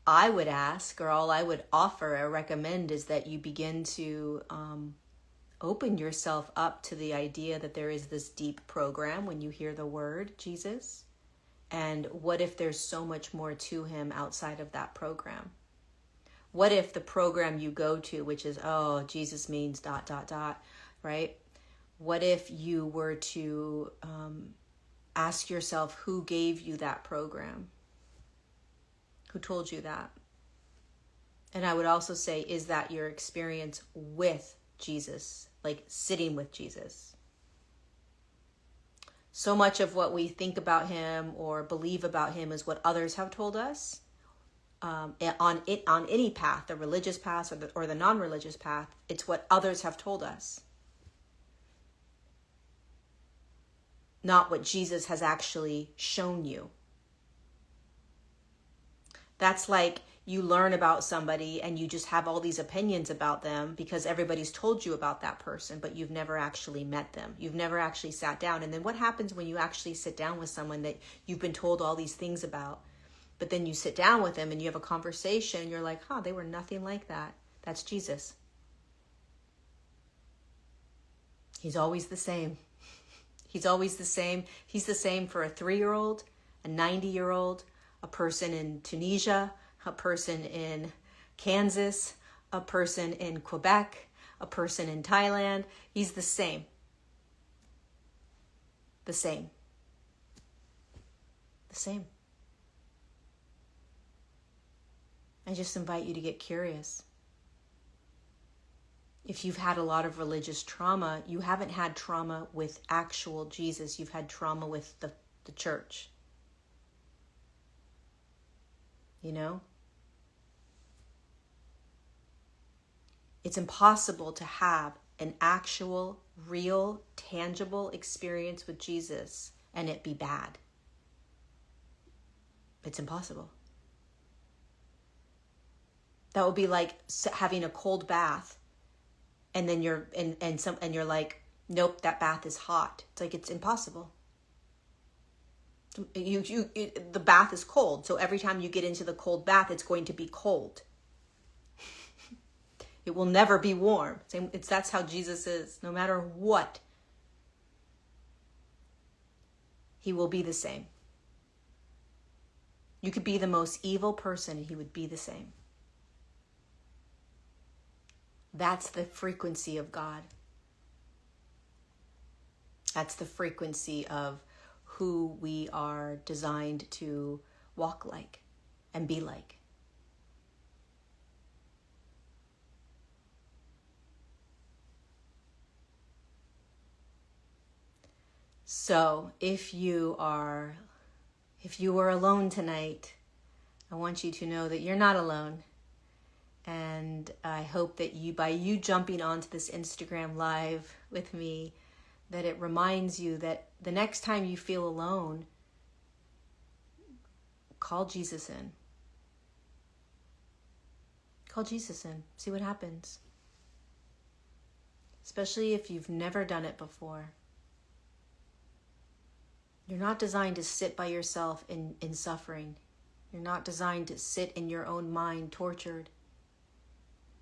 I would ask, or all I would offer or recommend, is that you begin to open yourself up to the idea that there is this deep program when you hear the word Jesus. And what if there's so much more to him outside of that program? What if the program you go to, which is, oh, Jesus means ... right? What if you were to ask yourself, who gave you that program? Who told you that? And I would also say, is that your experience with Jesus, like sitting with Jesus? So much of what we think about him or believe about him is what others have told us. On any path, the religious path or the non-religious path, it's what others have told us, not what Jesus has actually shown you. That's like you learn about somebody and you just have all these opinions about them because everybody's told you about that person, but you've never actually met them. You've never actually sat down. And then what happens when you actually sit down with someone that you've been told all these things about? But then you sit down with them and you have a conversation and you're like, they were nothing like that. That's Jesus. He's always the same. He's always the same. He's the same for a 3-year-old, a 90-year-old, a person in Tunisia, a person in Kansas, a person in Quebec, a person in Thailand. He's the same. The same. The same. I just invite you to get curious. If you've had a lot of religious trauma, you haven't had trauma with actual Jesus. You've had trauma with the church. It's impossible to have an actual, real, tangible experience with Jesus and it be bad. It's impossible. That would be like having a cold bath, and then you're you're like, nope, that bath is hot. It's like, it's impossible. The bath is cold, so every time you get into the cold bath, it's going to be cold. It will never be warm. That's how Jesus is. No matter what, he will be the same. You could be the most evil person, and he would be the same. That's the frequency of God. That's the frequency of who we are designed to walk like and be like. So if you are alone tonight, I want you to know that you're not alone. And I hope that by you jumping onto this Instagram live with me, that it reminds you that the next time you feel alone, call Jesus in. Call Jesus in. See what happens. Especially if you've never done it before. You're not designed to sit by yourself in suffering. You're not designed to sit in your own mind tortured.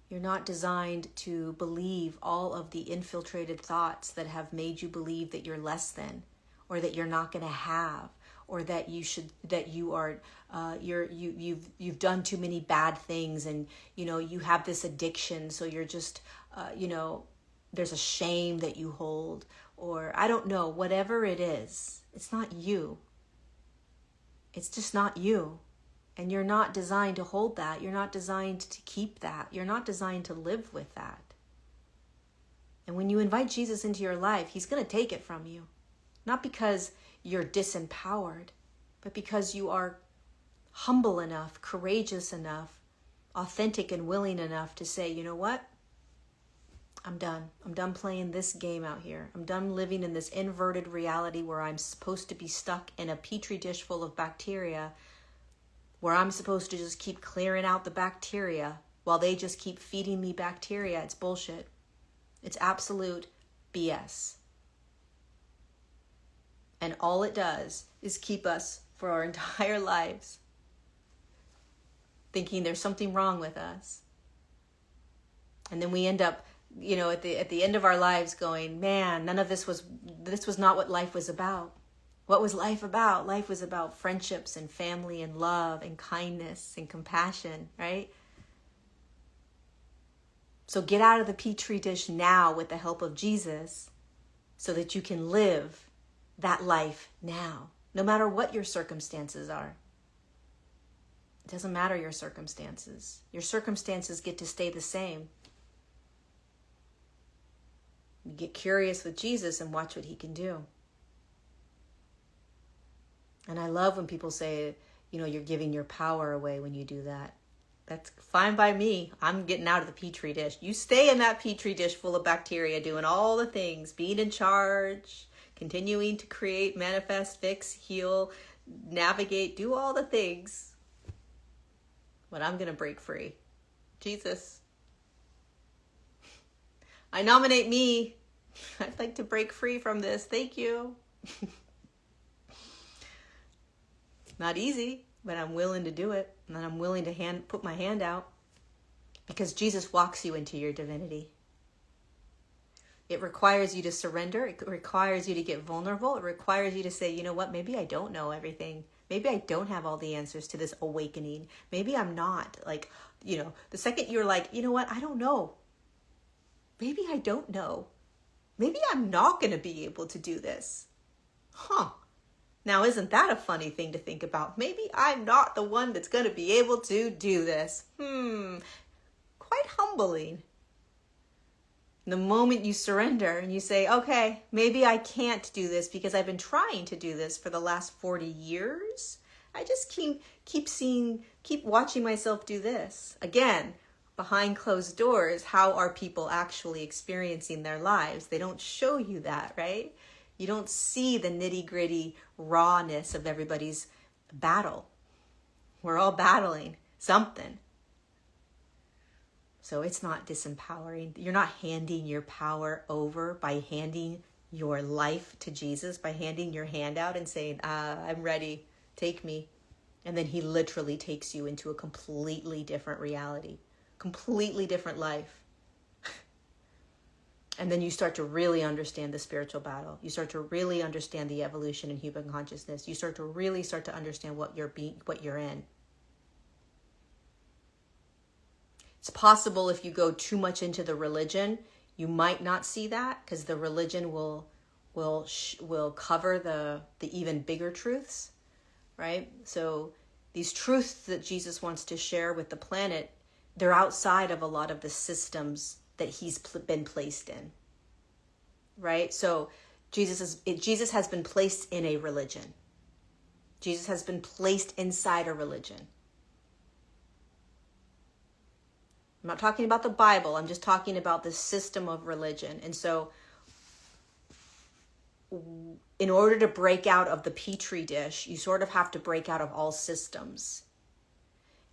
You're not designed to believe all of the infiltrated thoughts that have made you believe that you're less than, or that you're not going to have, or that you've done too many bad things, and you have this addiction, so you're just there's a shame that you hold, or I don't know, whatever it is, it's not you. It's just not you. And you're not designed to hold that. You're not designed to keep that. You're not designed to live with that. And when you invite Jesus into your life, he's going to take it from you. Not because you're disempowered, but because you are humble enough, courageous enough, authentic and willing enough to say, you know what? I'm done. I'm done playing this game out here. I'm done living in this inverted reality where I'm supposed to be stuck in a petri dish full of bacteria, where I'm supposed to just keep clearing out the bacteria while they just keep feeding me bacteria. It's bullshit. It's absolute BS. And all it does is keep us for our entire lives thinking there's something wrong with us. And then we end up, at the end of our lives going, man, this was not what life was about. What was life about? Life was about friendships and family and love and kindness and compassion, right? So get out of the petri dish now with the help of Jesus so that you can live that life now, no matter what your circumstances are. It doesn't matter your circumstances. Your circumstances get to stay the same. You get curious with Jesus and watch what he can do. And I love when people say, you're giving your power away when you do that. That's fine by me. I'm getting out of the petri dish. You stay in that petri dish full of bacteria, doing all the things, being in charge, continuing to create, manifest, fix, heal, navigate, do all the things. But I'm going to break free. Jesus, I nominate me. I'd like to break free from this. Thank you. Not easy, but I'm willing to do it. And I'm willing to put my hand out, because Jesus walks you into your divinity. It requires you to surrender. It requires you to get vulnerable. It requires you to say, you know what, maybe I don't know everything. Maybe I don't have all the answers to this awakening. Maybe I'm not. The second you're like, you know what, I don't know. Maybe I don't know. Maybe I'm not going to be able to do this. Now, isn't that a funny thing to think about? Maybe I'm not the one that's going to be able to do this. Quite humbling. The moment you surrender and you say, okay, maybe I can't do this because I've been trying to do this for the last 40 years. I just keep watching myself do this. Again, behind closed doors, how are people actually experiencing their lives? They don't show you that, right? You don't see the nitty-gritty rawness of everybody's battle. We're all battling something. So it's not disempowering. You're not handing your power over by handing your life to Jesus, by handing your hand out and saying, I'm ready, take me. And then he literally takes you into a completely different reality, completely different life. And then you start to really understand the spiritual battle. You start to really understand the evolution in human consciousness. You start to understand what you're in. It's possible if you go too much into the religion, you might not see that, because the religion will cover the even bigger truths, right? So these truths that Jesus wants to share with the planet, they're outside of a lot of the systems that he's been placed in, right? So Jesus has been placed in a religion. Jesus has been placed inside a religion. I'm not talking about the Bible. I'm just talking about the system of religion. And so in order to break out of the petri dish, you sort of have to break out of all systems.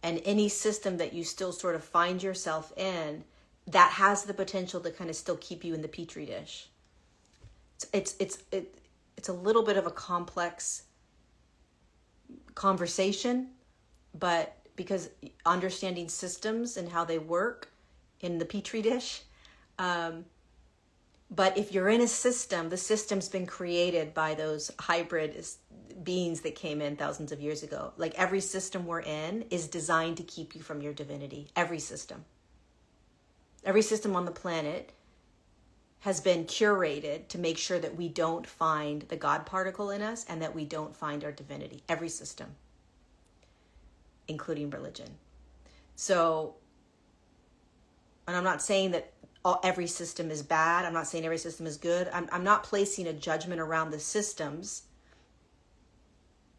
And any system that you still sort of find yourself in, that has the potential to kind of still keep you in the petri dish. It's a little bit of a complex conversation, but because understanding systems and how they work in the petri dish, But if you're in a system, the system's been created by those hybrid beings that came in thousands of years ago. Like every system we're in is designed to keep you from your divinity. Every system. Every system on the planet has been curated to make sure that we don't find the God particle in us and that we don't find our divinity. Every system, including religion. So, and I'm not saying that every system is bad. I'm not saying every system is good. I'm not placing a judgment around the systems.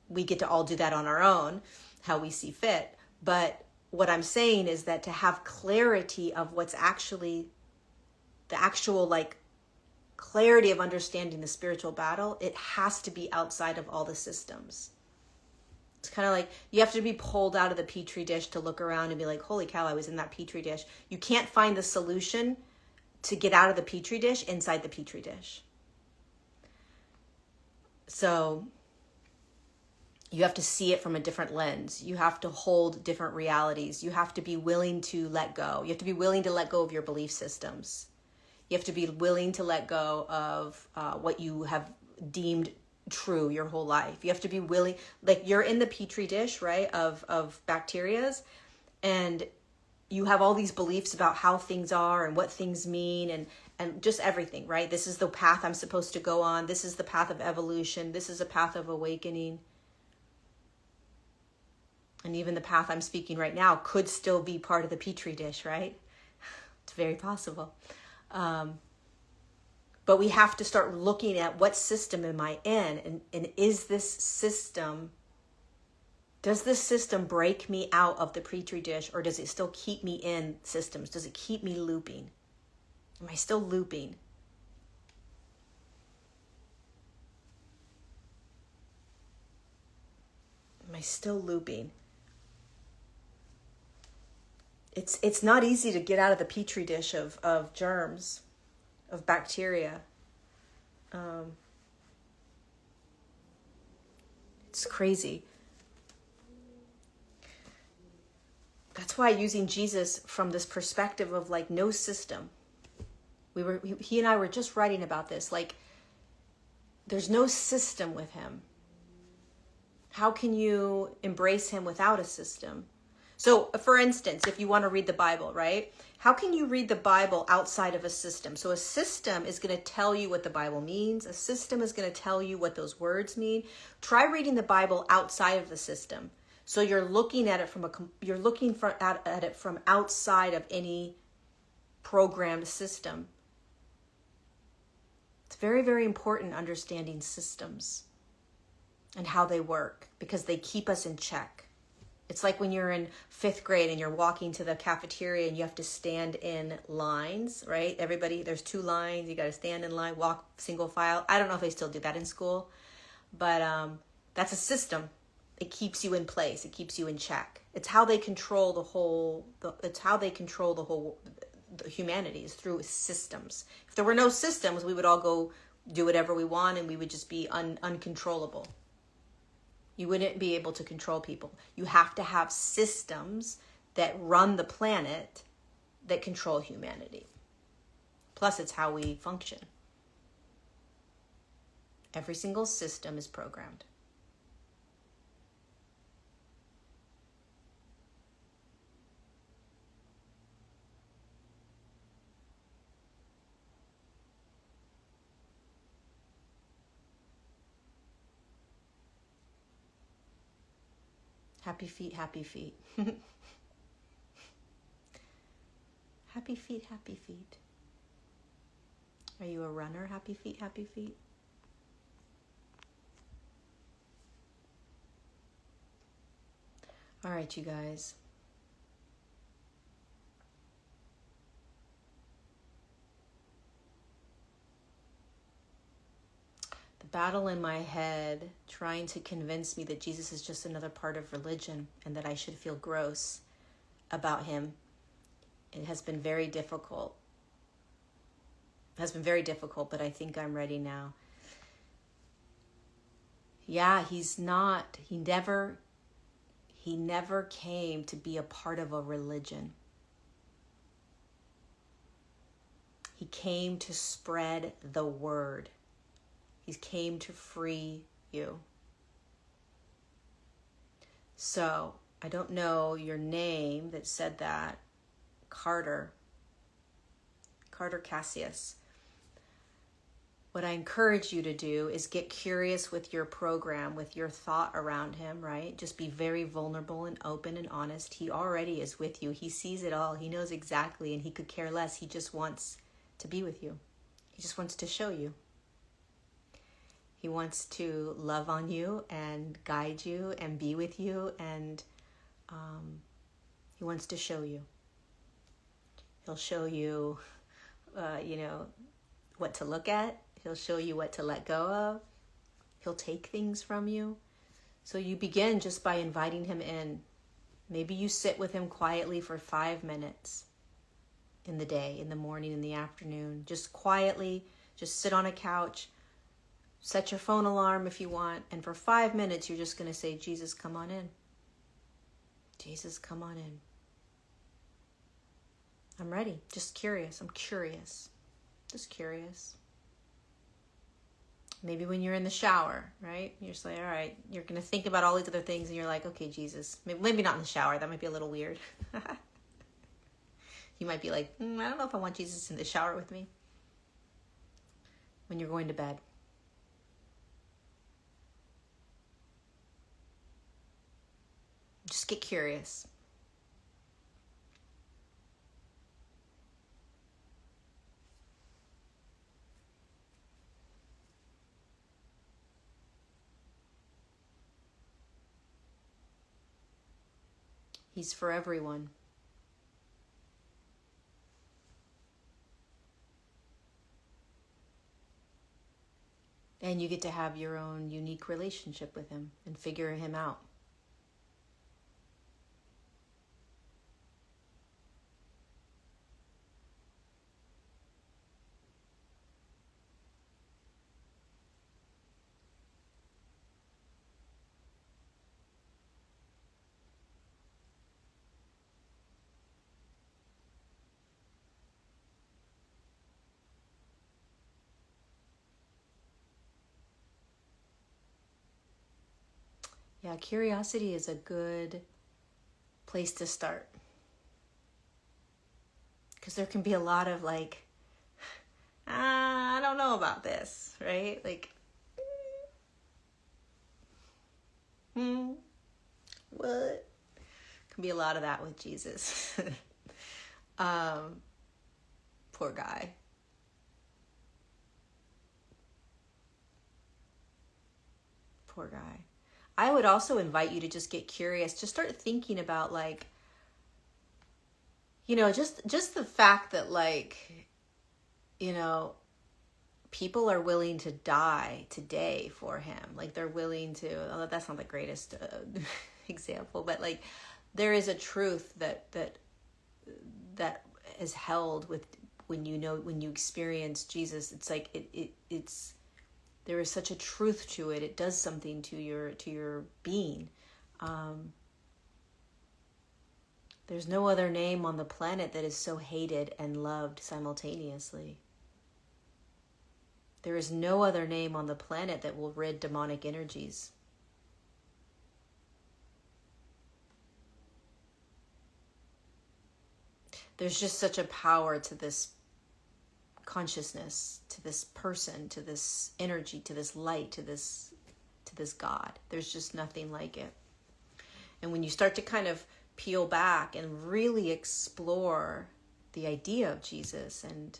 We get to all do that on our own, how we see fit. But what I'm saying is that to have clarity of what's actually the actual like clarity of understanding the spiritual battle, it has to be outside of all the systems. It's kind of like you have to be pulled out of the petri dish to look around and be like, holy cow, I was in that petri dish. You can't find the solution to get out of the petri dish inside the petri dish. So you have to see it from a different lens. You have to hold different realities. You have to be willing to let go. You have to be willing to let go of your belief systems. You have to be willing to let go of what you have deemed true your whole life. You have to be willing, like you're in the petri dish, right, of bacterias, and you have all these beliefs about how things are and what things mean and just everything, right? This is the path I'm supposed to go on. This is the path of evolution. This is a path of awakening. And even the path I'm speaking right now could still be part of the petri dish, right? It's very possible. But we have to start looking at what system am I in? And is this system, does this system break me out of the petri dish, or does it still keep me in systems? Does it keep me looping? Am I still looping? Am I still looping? It's not easy to get out of the petri dish of germs, of bacteria. It's crazy. That's why using Jesus from this perspective of like no system. He and I were just writing about this. Like, there's no system with him. How can you embrace him without a system? So, for instance, if you want to read the Bible, right? How can you read the Bible outside of a system? So a system is going to tell you what the Bible means. A system is going to tell you what those words mean. Try reading the Bible outside of the system. So you're looking at it at it from outside of any programmed system. It's very, very important understanding systems and how they work, because they keep us in check. It's like when you're in 5th grade and you're walking to the cafeteria and you have to stand in lines, right? Everybody, there's 2 lines. You got to stand in line, walk single file. I don't know if they still do that in school, but that's a system. It keeps you in place. It keeps you in check. It's how they control the humanities, through systems. If there were no systems, we would all go do whatever we want and we would just be uncontrollable. You wouldn't be able to control people. You have to have systems that run the planet that control humanity. Plus, it's how we function. Every single system is programmed. Happy feet, happy feet. Happy feet, happy feet. Are you a runner? Happy feet, happy feet. All right, you guys. Battle in my head trying to convince me that Jesus is just another part of religion and that I should feel gross about him. It has been very difficult. It has been very difficult, but I think I'm ready now. Yeah, he never came to be a part of a religion. He came to spread the word. He came to free you. So, I don't know your name that said that. Carter Cassius. What I encourage you to do is get curious with your program, with your thought around him, right? Just be very vulnerable and open and honest. He already is with you. He sees it all. He knows exactly, and he could care less. He just wants to be with you. He just wants to show you. He wants to love on you and guide you and be with you, and he wants to show you. He'll show you, what to look at. He'll show you what to let go of. He'll take things from you. So you begin just by inviting him in. Maybe you sit with him quietly for 5 minutes in the day, in the morning, in the afternoon. Just quietly, just sit on a couch. Set your phone alarm if you want. And for 5 minutes, you're just going to say, Jesus, come on in. Jesus, come on in. I'm ready. Just curious. I'm curious. Just curious. Maybe when you're in the shower, right? You're just like, all right, you're going to think about all these other things, and you're like, okay, Jesus. Maybe not in the shower. That might be a little weird. You might be like, I don't know if I want Jesus in the shower with me. When you're going to bed. Just get curious. He's for everyone. And you get to have your own unique relationship with him and figure him out. Yeah, curiosity is a good place to start. Because there can be a lot of like, I don't know about this, right? Like, what? Can be a lot of that with Jesus. Poor guy. Poor guy. I would also invite you to just get curious. Just start thinking about like, just the fact that like, people are willing to die today for him. Like they're willing to, that's not the greatest example, but like there is a truth that is held with when you experience Jesus. It's like it's there is such a truth to it. It does something to your being. There's no other name on the planet that is so hated and loved simultaneously. There is no other name on the planet that will rid demonic energies. There's just such a power to this consciousness, to this person, to this energy, to this light, to this God. There's just nothing like it. And when you start to kind of peel back and really explore the idea of Jesus, and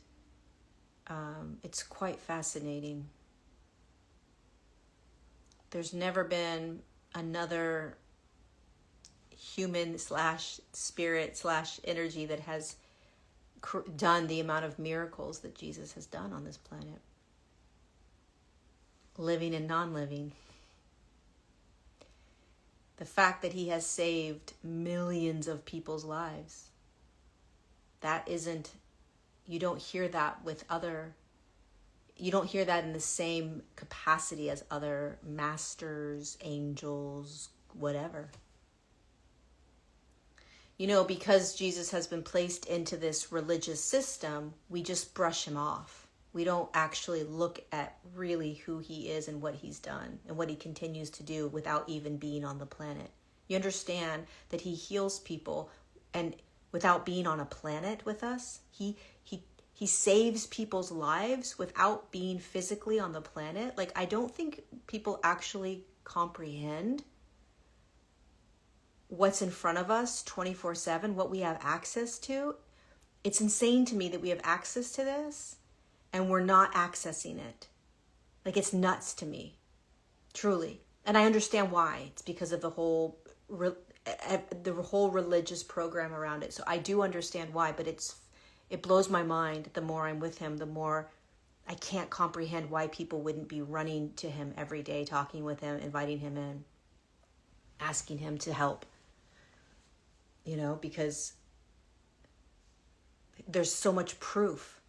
it's quite fascinating. There's never been another human / spirit / energy that has done the amount of miracles that Jesus has done on this planet. Living and non-living. The fact that he has saved millions of people's lives. You don't hear that you don't hear that in the same capacity as other masters, angels, whatever. because Jesus has been placed into this religious system, we just brush him off. We don't actually look at really who he is and what he's done and what he continues to do without even being on the planet. You understand that he heals people and without being on a planet with us. He saves people's lives without being physically on the planet. Like, I don't think people actually comprehend what's in front of us 24/7, what we have access to. It's insane to me that we have access to this and we're not accessing it. Like, it's nuts to me, truly. And I understand why. It's because of the whole religious program around it. So I do understand why, but it blows my mind. The more I'm with him, the more I can't comprehend why people wouldn't be running to him every day, talking with him, inviting him in, asking him to help. Because there's so much proof.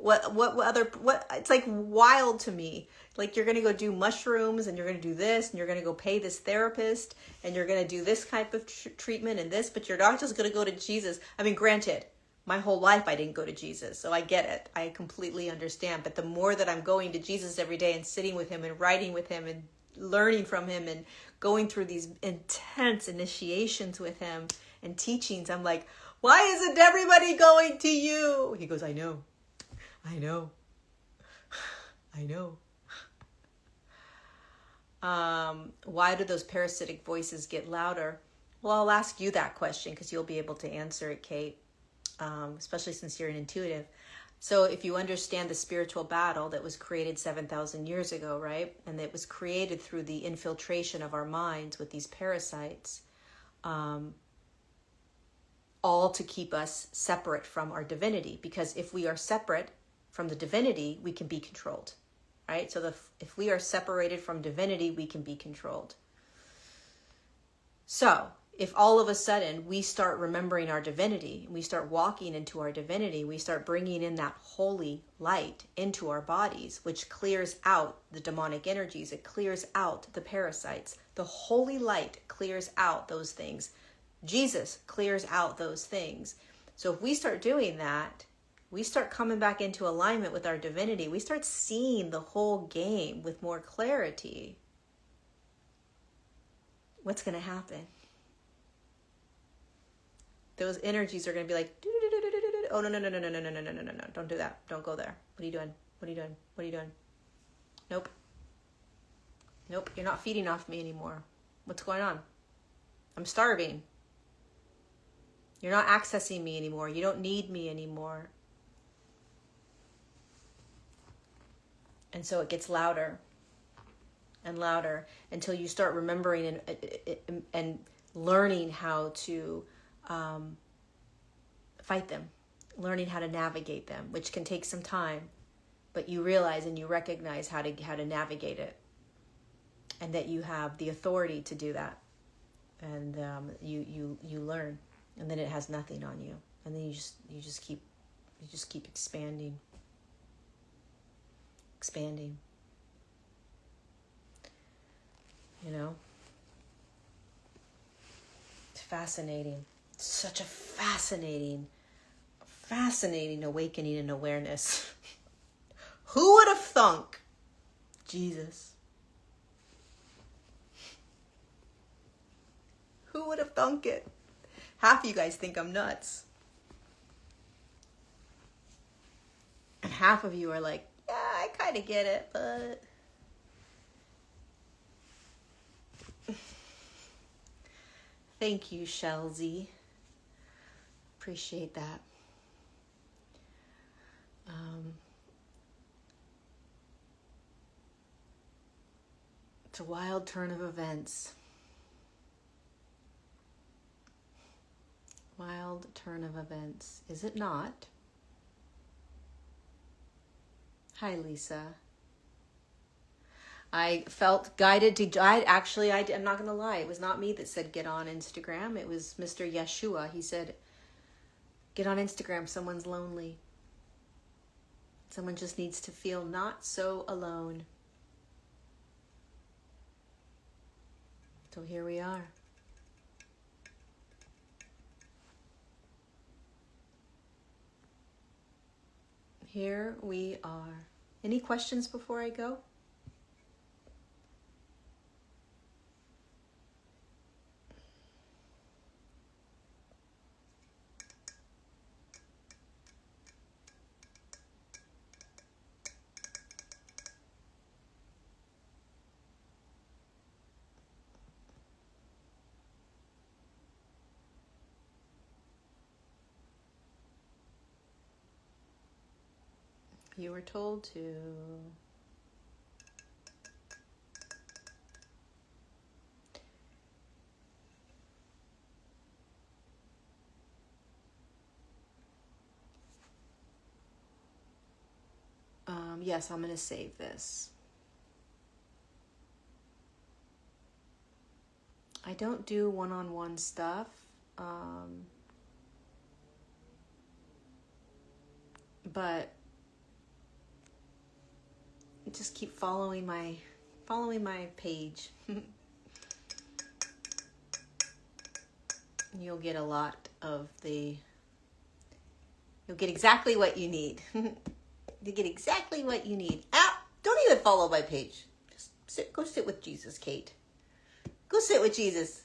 It's like wild to me. Like, you're going to go do mushrooms and you're going to do this and you're going to go pay this therapist and you're going to do this type of treatment and this, but you're not just going to go to Jesus. I mean, granted, my whole life I didn't go to Jesus, so I get it. I completely understand. But the more that I'm going to Jesus every day and sitting with him and writing with him and learning from him and going through these intense initiations with him and teachings, I'm like, why isn't everybody going to you? He goes, I know. Why do those parasitic voices get louder? Well, I'll ask you that question because you'll be able to answer it, Kate, especially since you're an intuitive. So if you understand the spiritual battle that was created 7,000 years ago, right? And it was created through the infiltration of our minds with these parasites, all to keep us separate from our divinity. Because if we are separate from the divinity, we can be controlled, right? So if we are separated from divinity, we can be controlled. So if all of a sudden we start remembering our divinity, we start walking into our divinity, we start bringing in that holy light into our bodies, which clears out the demonic energies, it clears out the parasites. The holy light clears out those things. Jesus clears out those things. So if we start doing that, we start coming back into alignment with our divinity. We start seeing the whole game with more clarity. What's going to happen? Those energies are going to be like, oh, no, don't do that. Don't go there. What are you doing? Nope, you're not feeding off me anymore. What's going on? I'm starving. You're not accessing me anymore. You don't need me anymore. And so it gets louder and louder until you start remembering and learning how to fight them, learning how to navigate them, which can take some time, but you realize and you recognize how to navigate it, and that you have the authority to do that, and you learn, and then it has nothing on you, and then you just keep expanding. It's fascinating. It's such a fascinating awakening and awareness. Who would have thunk? Jesus. Who would have thunk it? Half of you guys think I'm nuts. And half of you are like, yeah, I kind of get it, but... Thank you, Shelzy. Appreciate that. It's a wild turn of events. Wild turn of events. Is it not? Hi, Lisa. I felt guided to... I'm not going to lie. It was not me that said get on Instagram. It was Mr. Yeshua. He said, get on Instagram. Someone's lonely. Someone just needs to feel not so alone. So here we are. here we are. Any questions before I go? You were told to. Yes, I'm going to save this. I don't do one-on-one stuff. But just keep following my page. You'll get a lot of you'll get exactly what you need. You get exactly what you need. Don't even follow my page. Just go sit with Jesus, Kate. Go sit with Jesus.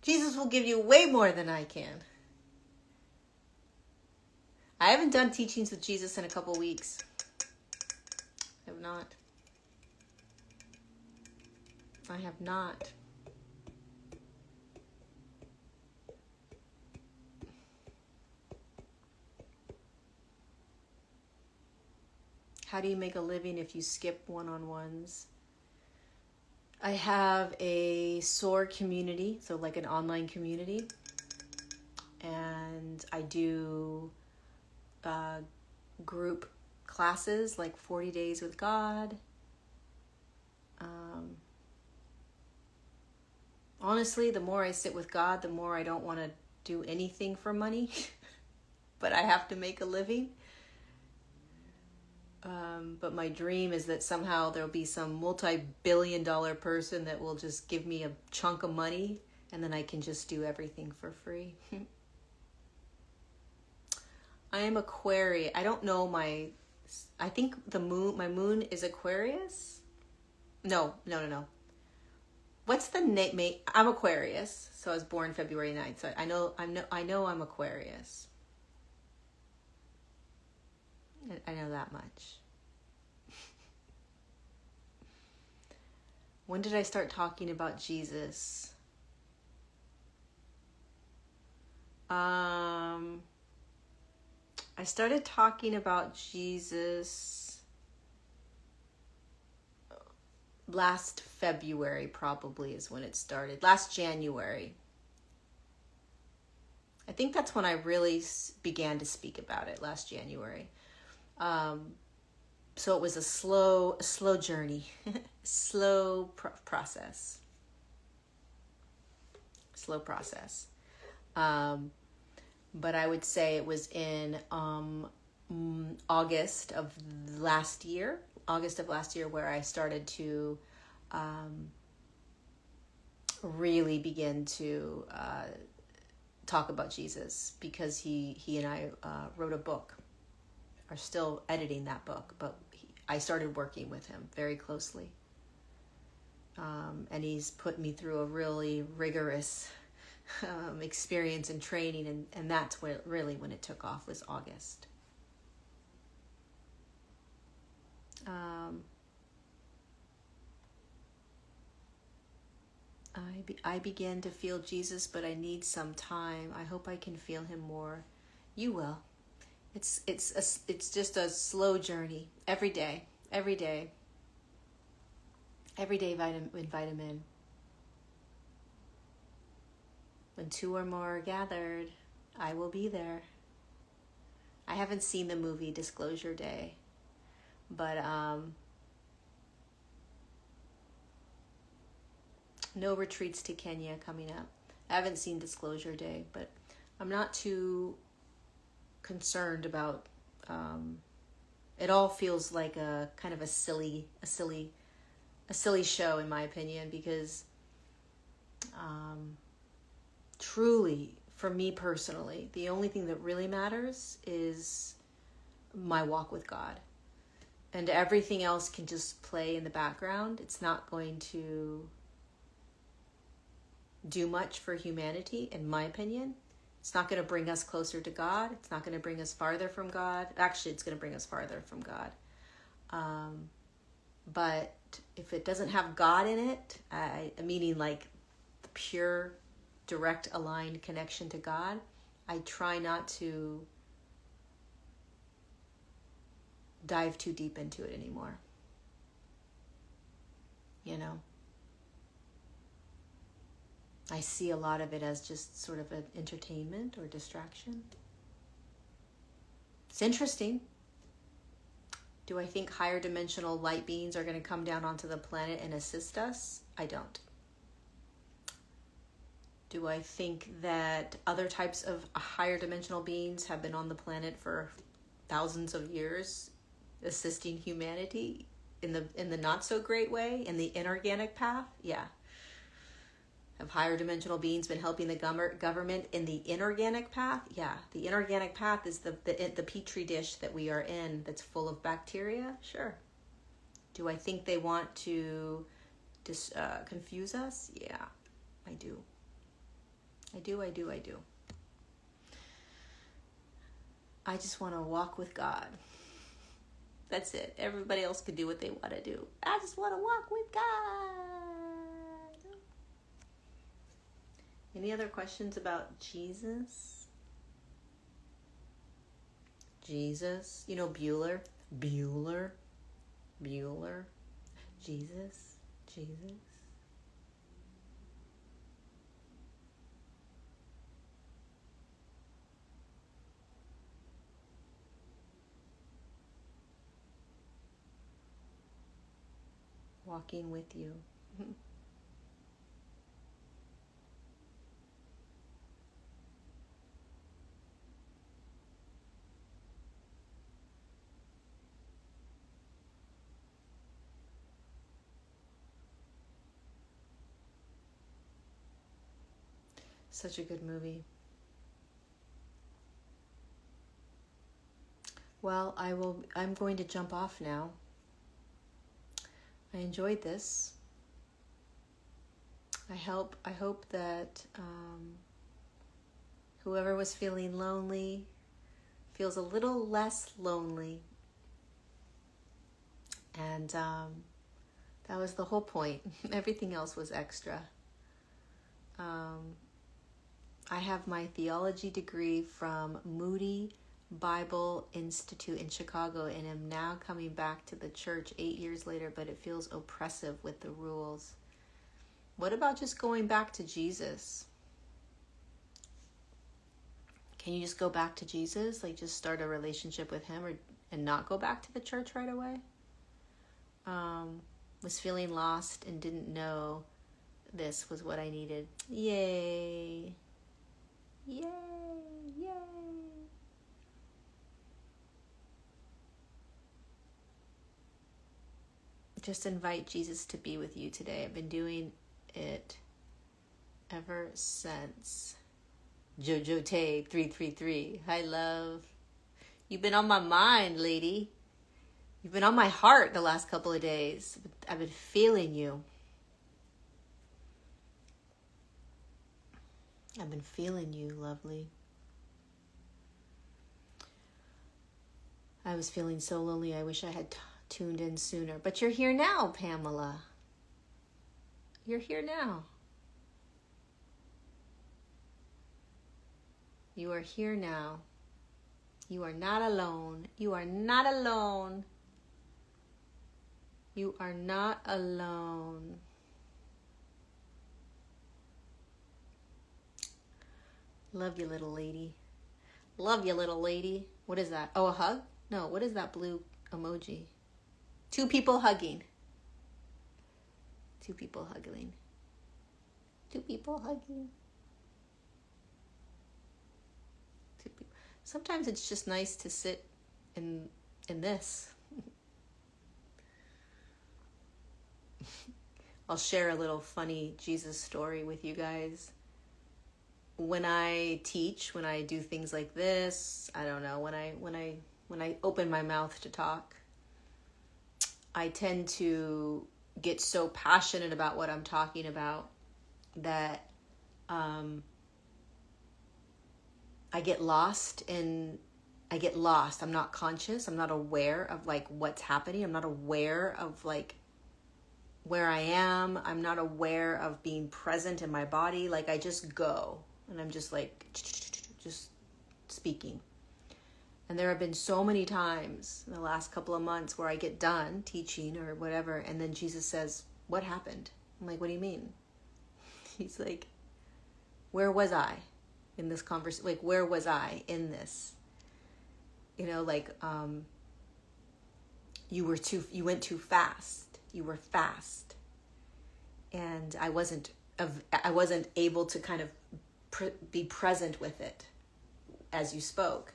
Jesus will give you way more than I can. I haven't done teachings with Jesus in a couple weeks. I have not. I have not. How do you make a living if you skip one-on-ones? I have a SOAR community, so like an online community. And I do group classes like 40 Days with God. Honestly, the more I sit with God, the more I don't want to do anything for money. But I have to make a living. But my dream is that somehow there'll be some multi-billion-dollar person that will just give me a chunk of money, and then I can just do everything for free. I am Aquarius. I don't know I think my moon is Aquarius. No. What's the name? I'm Aquarius, so I was born February 9th. So I know I'm Aquarius. I know that much. When did I start talking about Jesus? I started talking about Jesus last February, probably is when it started. Last January. I think that's when I really began to speak about it, last January. So it was a slow journey, slow process. But I would say it was in August of last year, where I started to really begin to talk about Jesus, because he and I wrote a book, are still editing that book, but I started working with him very closely. And he's put me through a really rigorous experience and training, and that's when it took off, was August. I began to feel Jesus, but I need some time. I hope I can feel him more. You will. It's just a slow journey. Every day. Invite him in. When two or more are gathered, I will be there. I haven't seen the movie Disclosure Day, but no retreats to Kenya coming up. I haven't seen Disclosure Day, but I'm not too concerned about. It all feels like a kind of a silly show, in my opinion, because truly, for me personally, the only thing that really matters is my walk with God. And everything else can just play in the background. It's not going to do much for humanity, in my opinion. It's not going to bring us closer to God. It's not going to bring us farther from God. Actually, it's going to bring us farther from God. But if it doesn't have God in it, meaning like the pure, direct, aligned connection to God, I try not to dive too deep into it anymore. You know? I see a lot of it as just sort of an entertainment or distraction. It's interesting. Do I think higher dimensional light beings are going to come down onto the planet and assist us? I don't. Do I think that other types of higher dimensional beings have been on the planet for thousands of years, assisting humanity in the not so great way, in the inorganic path? Yeah. Have higher dimensional beings been helping the government in the inorganic path? Yeah. The inorganic path is the petri dish that we are in that's full of bacteria? Sure. Do I think they want to confuse us? Yeah, I do. I do. I just want to walk with God. That's it. Everybody else can do what they want to do. I just want to walk with God. Any other questions about Jesus? Jesus. You know Bueller? Bueller. Jesus. Walking with you. Such a good movie. Well, I'm going to jump off now. I enjoyed this. I hope that whoever was feeling lonely feels a little less lonely. And that was the whole point. Everything else was extra. I have my theology degree from Moody Bible Institute in Chicago, and am now coming back to the church 8 years later, but it feels oppressive with the rules. What about just going back to Jesus? Can you just go back to Jesus? Like just start a relationship with him, and not go back to the church right away? Was feeling lost and didn't know this was what I needed. Yay. Just invite Jesus to be with you today. I've been doing it ever since. Jojo Tay 333. Hi, love. You've been on my mind, lady. You've been on my heart the last couple of days. I've been feeling you. I've been feeling you, lovely. I was feeling so lonely. I wish I had tuned in sooner. But you're here now, Pamela. You're here now. You are here now. You are not alone. You are not alone. You are not alone. Love you, little lady. Love you, little lady. What is that? Oh, a hug? No, what is that blue emoji? Two people hugging. Two people hugging. Two people hugging. Two people. Sometimes it's just nice to sit in this. I'll share a little funny Jesus story with you guys. When I teach, when I do things like this, I don't know, when I when I open my mouth to talk, I tend to get so passionate about what I'm talking about that I get lost. I'm not conscious. I'm not aware of like what's happening. I'm not aware of like where I am. I'm not aware of being present in my body. Like I just go and I'm just like, just speaking. And there have been so many times in the last couple of months where I get done teaching or whatever, and then Jesus says, "What happened?" I'm like, "What do you mean?" He's like, "Where was I in this conversation? Like, where was I in this? You know, like, you went too fast. You were fast, and I wasn't able to kind of be present with it as you spoke."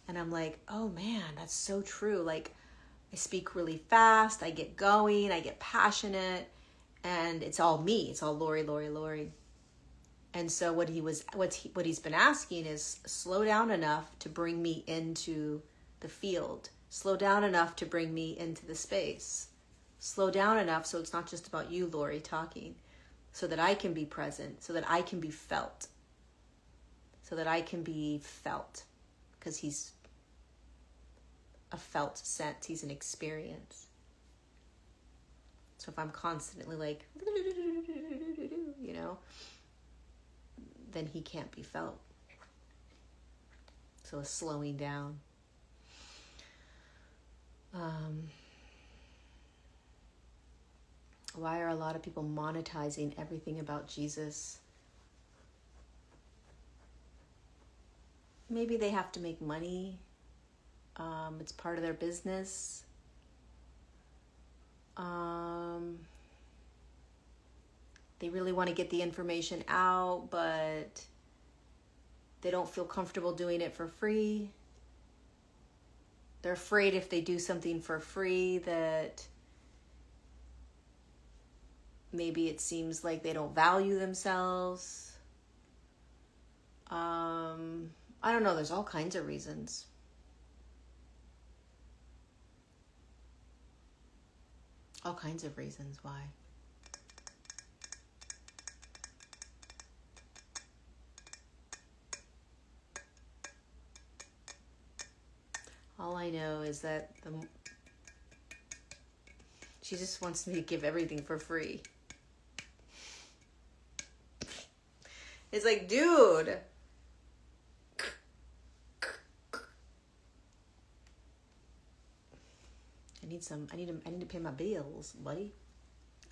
And I'm like, oh man, that's so true. Like, I speak really fast, I get going, I get passionate, and it's all me. It's all Lori, Lori, Lori. And so what he's been asking is slow down enough to bring me into the field. Slow down enough to bring me into the space. Slow down enough so it's not just about you, Lori, talking, so that I can be present, so that I can be felt. So that I can be felt. Because he's a felt sense. He's an experience. So if I'm constantly like, you know, then he can't be felt. So a slowing down. Why are a lot of people monetizing everything about Jesus? Maybe they have to make money. It's part of their business. They really want to get the information out, but they don't feel comfortable doing it for free. They're afraid if they do something for free that maybe it seems like they don't value themselves. I don't know, there's all kinds of reasons. All kinds of reasons why. All I know is that Jesus wants me to give everything for free. It's like, dude. I need to pay my bills, buddy.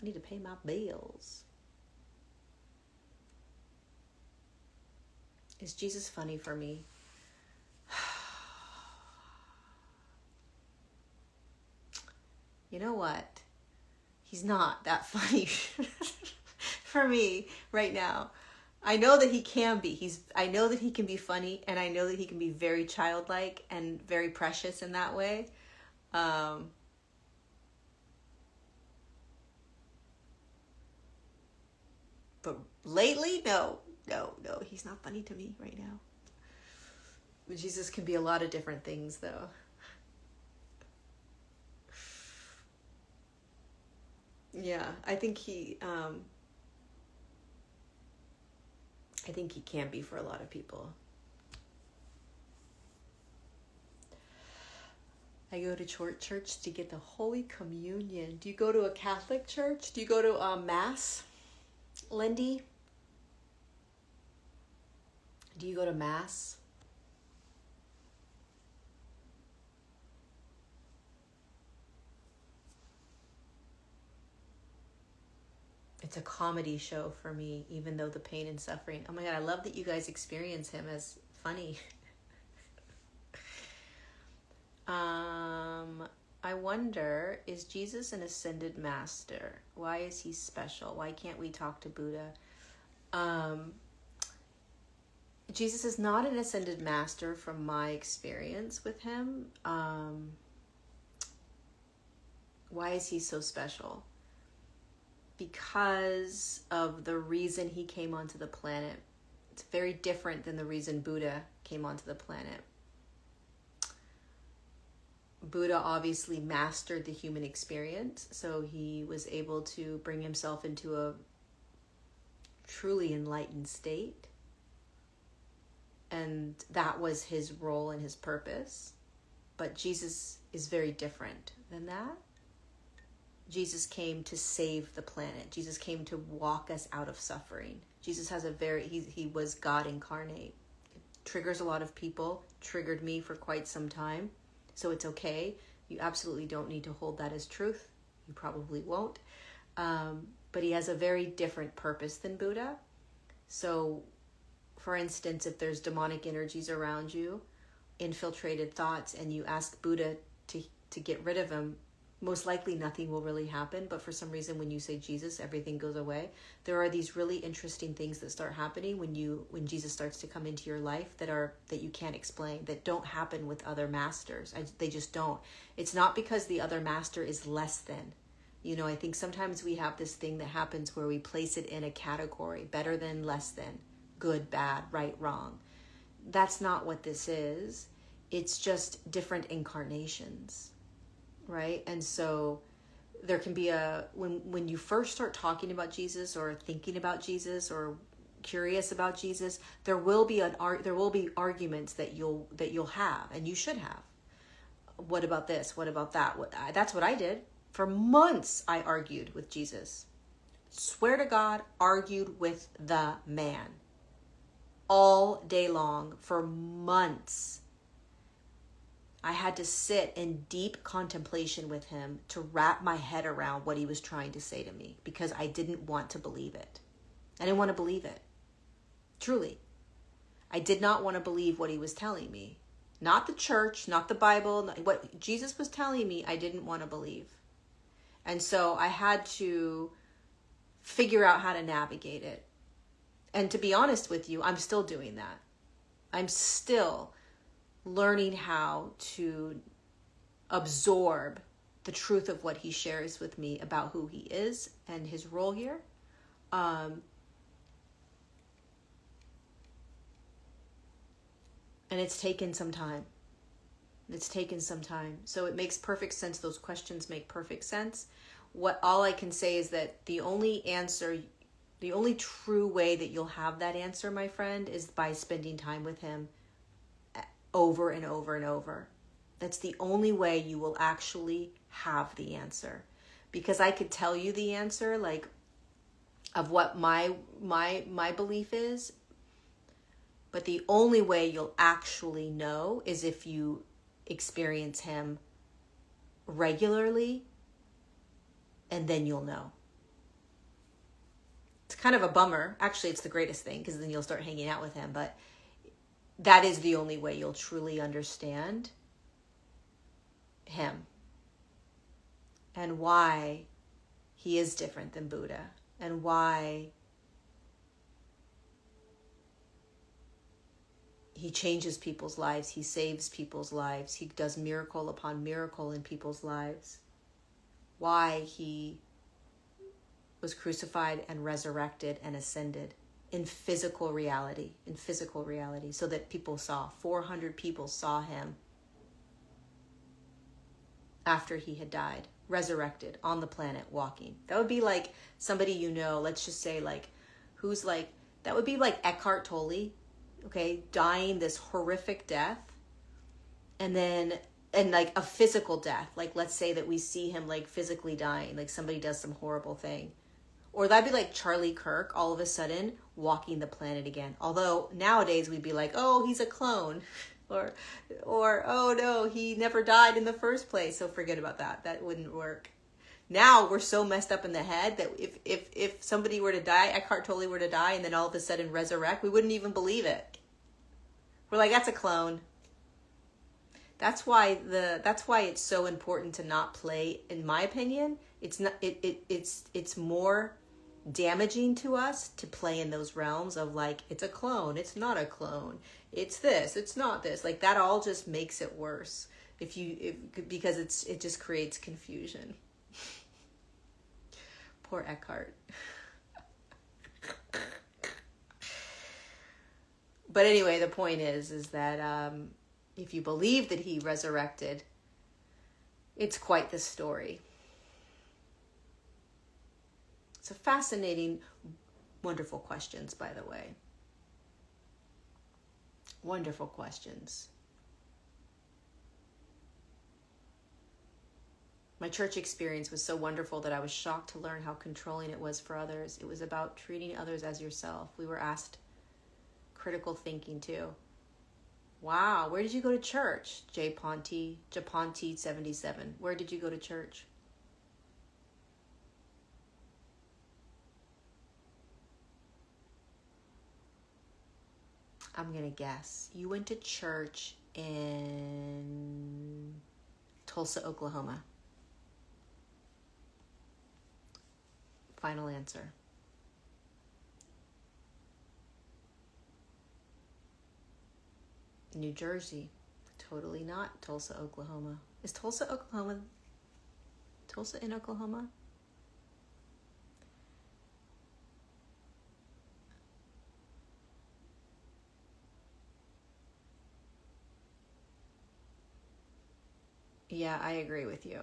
I need to pay my bills. Is Jesus funny for me? You know what? He's not that funny for me right now. I know that he can be. I know that he can be funny, and I know that he can be very childlike and very precious in that way. But lately, no, he's not funny to me right now. But Jesus can be a lot of different things, though. Yeah, I think he can be for a lot of people. I go to church to get the Holy Communion. Do you go to a Catholic church? Do you go to Mass, Lindy? Do you go to Mass? It's a comedy show for me, even though the pain and suffering. Oh my God, I love that you guys experience him as funny. I wonder, is Jesus an ascended master? Why is he special? Why can't we talk to Buddha? Jesus is not an ascended master from my experience with him. Why is he so special? Because of the reason he came onto the planet. It's very different than the reason Buddha came onto the planet. Buddha obviously mastered the human experience, so he was able to bring himself into a truly enlightened state. And that was his role and his purpose. But Jesus is very different than that. Jesus came to save the planet. Jesus came to walk us out of suffering. Jesus has he was God incarnate. It triggers a lot of people, triggered me for quite some time. So it's okay. You absolutely don't need to hold that as truth. You probably won't. But he has a very different purpose than Buddha. So, for instance, if there's demonic energies around you, infiltrated thoughts, and you ask Buddha to get rid of them, most likely nothing will really happen. But for some reason, when you say Jesus, everything goes away. There are these really interesting things that start happening when Jesus starts to come into your life that you can't explain, that don't happen with other masters. They just don't. It's not because the other master is less than. I think sometimes we have this thing that happens where we place it in a category, better than, less than, good, bad, right, wrong. That's not what this is. It's just different incarnations. Right? And so there can be when you first start talking about Jesus or thinking about Jesus or curious about Jesus, there will be arguments that you'll have, and you should have. What about this? What about that? That's what I did. For months I argued with Jesus. Swear to God, argued with the man. All day long for months. I had to sit in deep contemplation with him to wrap my head around what he was trying to say to me, because I didn't want to believe it. I didn't want to believe it. Truly. I did not want to believe what he was telling me. Not the church, not the Bible, what Jesus was telling me, I didn't want to believe. And so I had to figure out how to navigate it. And to be honest with you, I'm still doing that. I'm still learning how to absorb the truth of what he shares with me about who he is and his role here. And it's taken some time. So it makes perfect sense. Those questions make perfect sense. All I can say is that the only true way that you'll have that answer, my friend, is by spending time with him over and over and over. That's the only way you will actually have the answer. Because I could tell you the answer, like, of what my belief is, but the only way you'll actually know is if you experience him regularly, and then you'll know. It's kind of a bummer. Actually, it's the greatest thing, because then you'll start hanging out with him, but that is the only way you'll truly understand him and why he is different than Buddha, and why he changes people's lives, he saves people's lives, he does miracle upon miracle in people's lives, why he was crucified and resurrected and ascended in physical reality, so that people saw. 400 people saw him after he had died, resurrected, on the planet, walking. That would be like somebody, let's just say, like, that would be like Eckhart Tolle, okay, dying this horrific death, and like a physical death. Like, let's say that we see him like physically dying, like somebody does some horrible thing. Or that'd be like Charlie Kirk all of a sudden walking the planet again. Although nowadays we'd be like, oh, he's a clone. Or oh no, he never died in the first place. So forget about that. That wouldn't work. Now we're so messed up in the head that if somebody were to die, Eckhart Tolle were to die, and then all of a sudden resurrect, we wouldn't even believe it. We're like, that's a clone. That's why it's so important to not play, in my opinion. It's more damaging to us to play in those realms of like, it's a clone, it's not a clone, it's this, it's not this. Like, that all just makes it worse because it just creates confusion. Poor Eckhart. But anyway, the point is that if you believe that he resurrected It's quite the story. It's a fascinating, wonderful questions, by the way. Wonderful questions. My church experience was so wonderful that I was shocked to learn how controlling it was for others. It was about treating others as yourself. We were asked critical thinking too. Wow, where did you go to church? Japonti 77. Where did you go to church? I'm going to guess. You went to church in Tulsa, Oklahoma. Final answer. New Jersey. Totally not Tulsa, Oklahoma. Is Tulsa in Oklahoma? Yeah, I agree with you.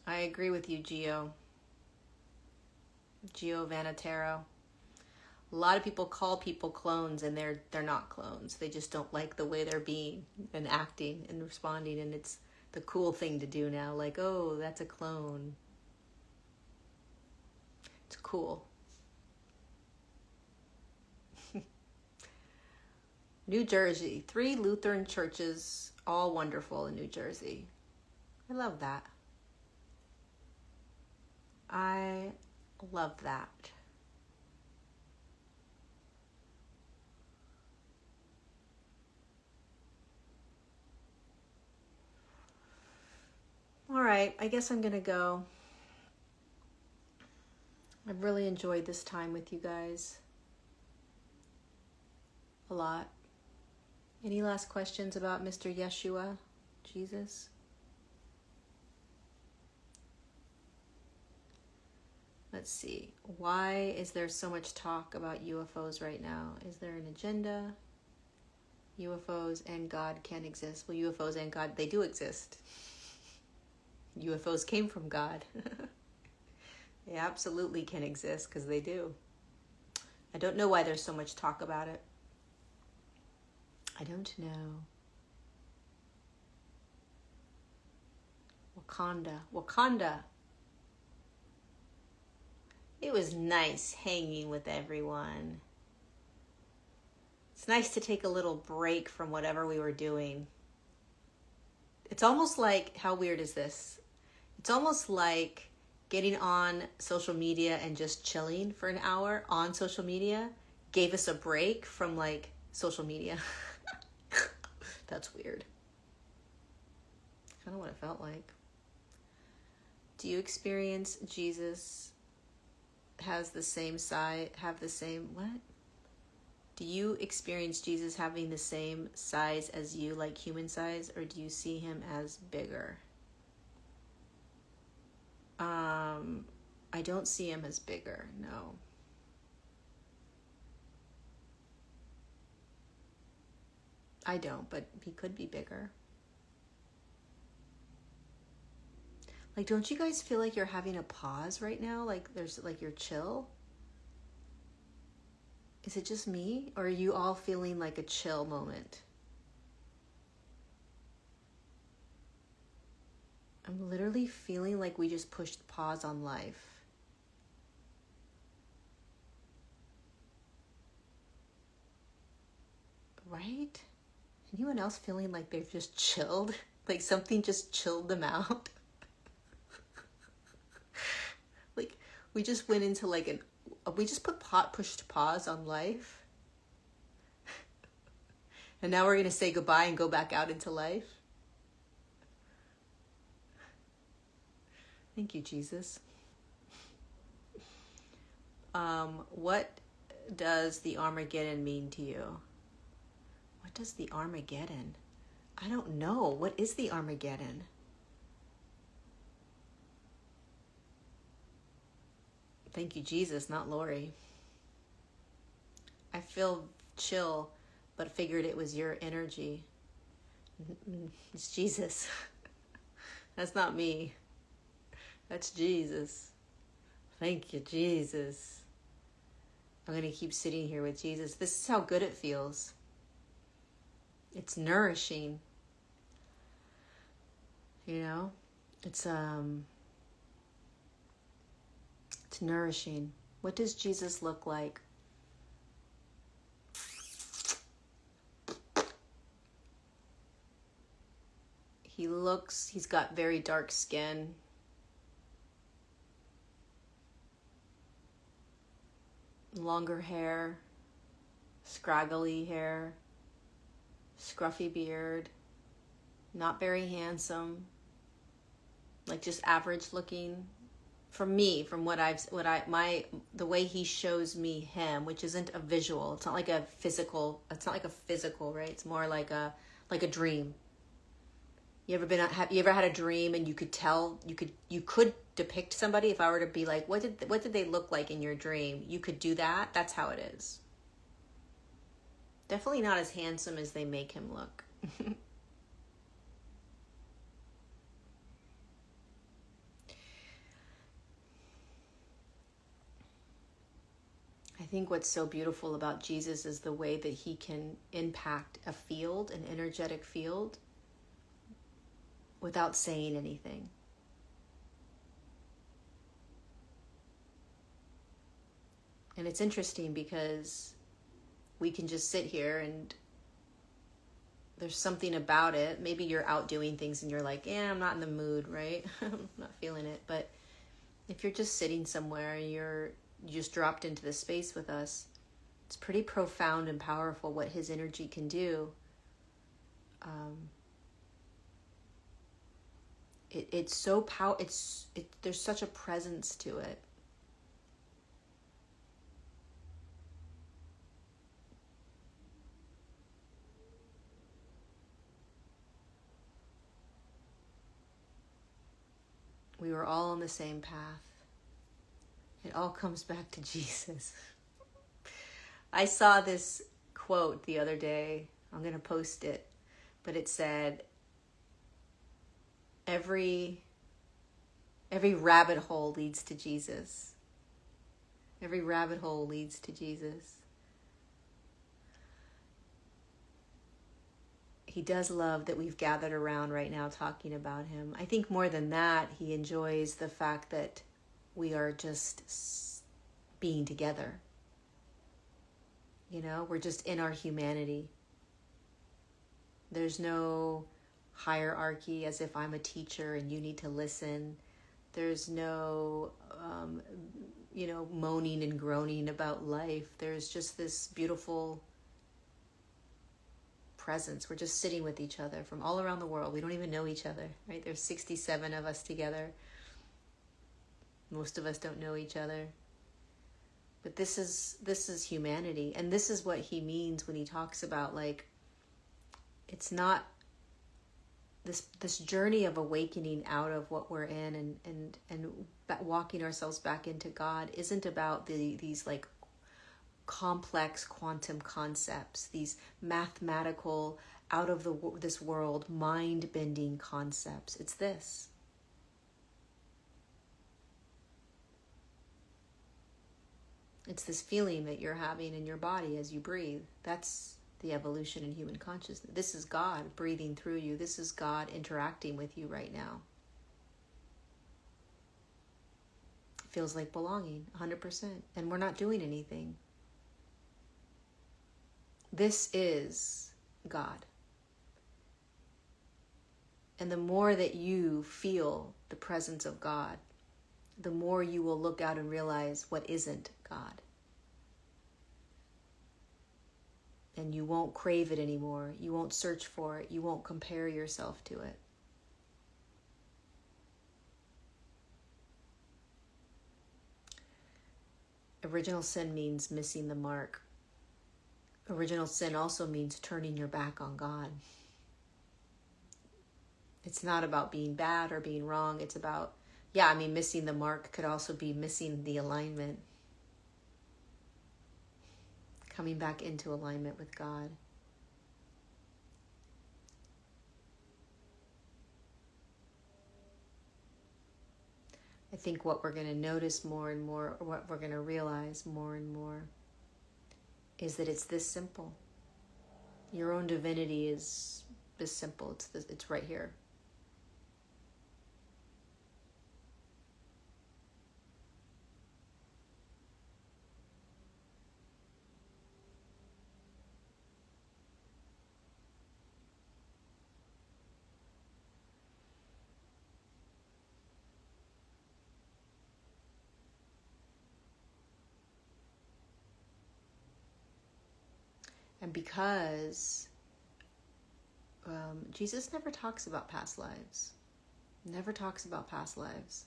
I agree with you, Gio Vanatero. A lot of people call people clones, and they're not clones. They just don't like the way they're being and acting and responding, and it's the cool thing to do now. Like, oh, that's a clone. It's cool. New Jersey, 3 Lutheran churches, all wonderful in New Jersey. I love that. I love that. All right, I guess I'm going to go. I've really enjoyed this time with you guys. A lot. Any last questions about Mr. Yeshua, Jesus? Let's see. Why is there so much talk about UFOs right now? Is there an agenda? UFOs and God can't exist. Well, UFOs and God, they do exist. UFOs came from God. They absolutely can exist because they do. I don't know why there's so much talk about it. I don't know. Wakanda. It was nice hanging with everyone. It's nice to take a little break from whatever we were doing. It's almost like, how weird is this? It's almost like getting on social media and just chilling for an hour on social media gave us a break from like social media. That's weird. Kind of what it felt like. Do you experience Jesus have the same, what? Do you experience Jesus having the same size as you, like human size, or do you see him as bigger? I don't see him as bigger, no. I don't, but he could be bigger. Like, don't you guys feel like you're having a pause right now? Like, you're chill? Is it just me? Or are you all feeling like a chill moment? I'm literally feeling like we just pushed pause on life. Right? Anyone else feeling like they've just chilled? Like something just chilled them out? Like we just went into like we just pushed pause on life. And now we're going to say goodbye and go back out into life. Thank you, Jesus. What does the Armageddon mean to you? What does the Armageddon? I don't know. What is the Armageddon? Thank you, Jesus, not Lori. I feel chill, but figured it was your energy. It's Jesus. That's not me. That's Jesus. Thank you, Jesus. I'm going to keep sitting here with Jesus. This is how good it feels. It's nourishing. You know? It's nourishing. What does Jesus look like? He's got very dark skin. Longer hair, scraggly hair, scruffy beard, not very handsome, like just average looking. For me, from the way he shows me him, which isn't a visual, it's not like a physical, right? It's more like a dream. You ever had a dream and you could tell, you could depict somebody? If I were to be like, what did they look like in your dream? You could do that. That's how it is. Definitely not as handsome as they make him look. I think what's so beautiful about Jesus is the way that he can impact a field, an energetic field, without saying anything. And it's interesting because we can just sit here and there's something about it. Maybe you're out doing things and you're like, I'm not in the mood, right? I'm not feeling it. But if you're just sitting somewhere and you just dropped into the space with us, it's pretty profound and powerful what his energy can do. It's so there's such a presence to it. We were all on the same path. It all comes back to Jesus. I saw this quote the other day. I'm going to post it. But it said, every rabbit hole leads to Jesus. Every rabbit hole leads to Jesus. He does love that we've gathered around right now talking about him. I think more than that, he enjoys the fact that we are just being together. You know, we're just in our humanity. There's no hierarchy as if I'm a teacher and you need to listen. There's no, moaning and groaning about life. There's just this beautiful presence. We're just sitting with each other from all around the world. We don't even know each other, right? There's 67 of us together. Most of us don't know each other. But this is humanity. And this is what he means when he talks about, like, it's not this journey of awakening out of what we're in and walking ourselves back into God isn't about these like complex quantum concepts, these mathematical, out of this world, mind-bending concepts. It's this. It's this feeling that you're having in your body as you breathe. That's the evolution in human consciousness. This is God breathing through you. This is God interacting with you right now. It feels like belonging, 100%. And we're not doing anything. This is God. And the more that you feel the presence of God, the more you will look out and realize what isn't God. And you won't crave it anymore. You won't search for it. You won't compare yourself to it. Original sin means missing the mark. Original sin also means turning your back on God. It's not about being bad or being wrong. It's about, missing the mark could also be missing the alignment. Coming back into alignment with God. I think what we're going to notice more and more, or what we're going to realize more and more, is that it's this simple. Your own divinity is this simple. It's right here. And because Jesus never talks about past lives, never talks about past lives.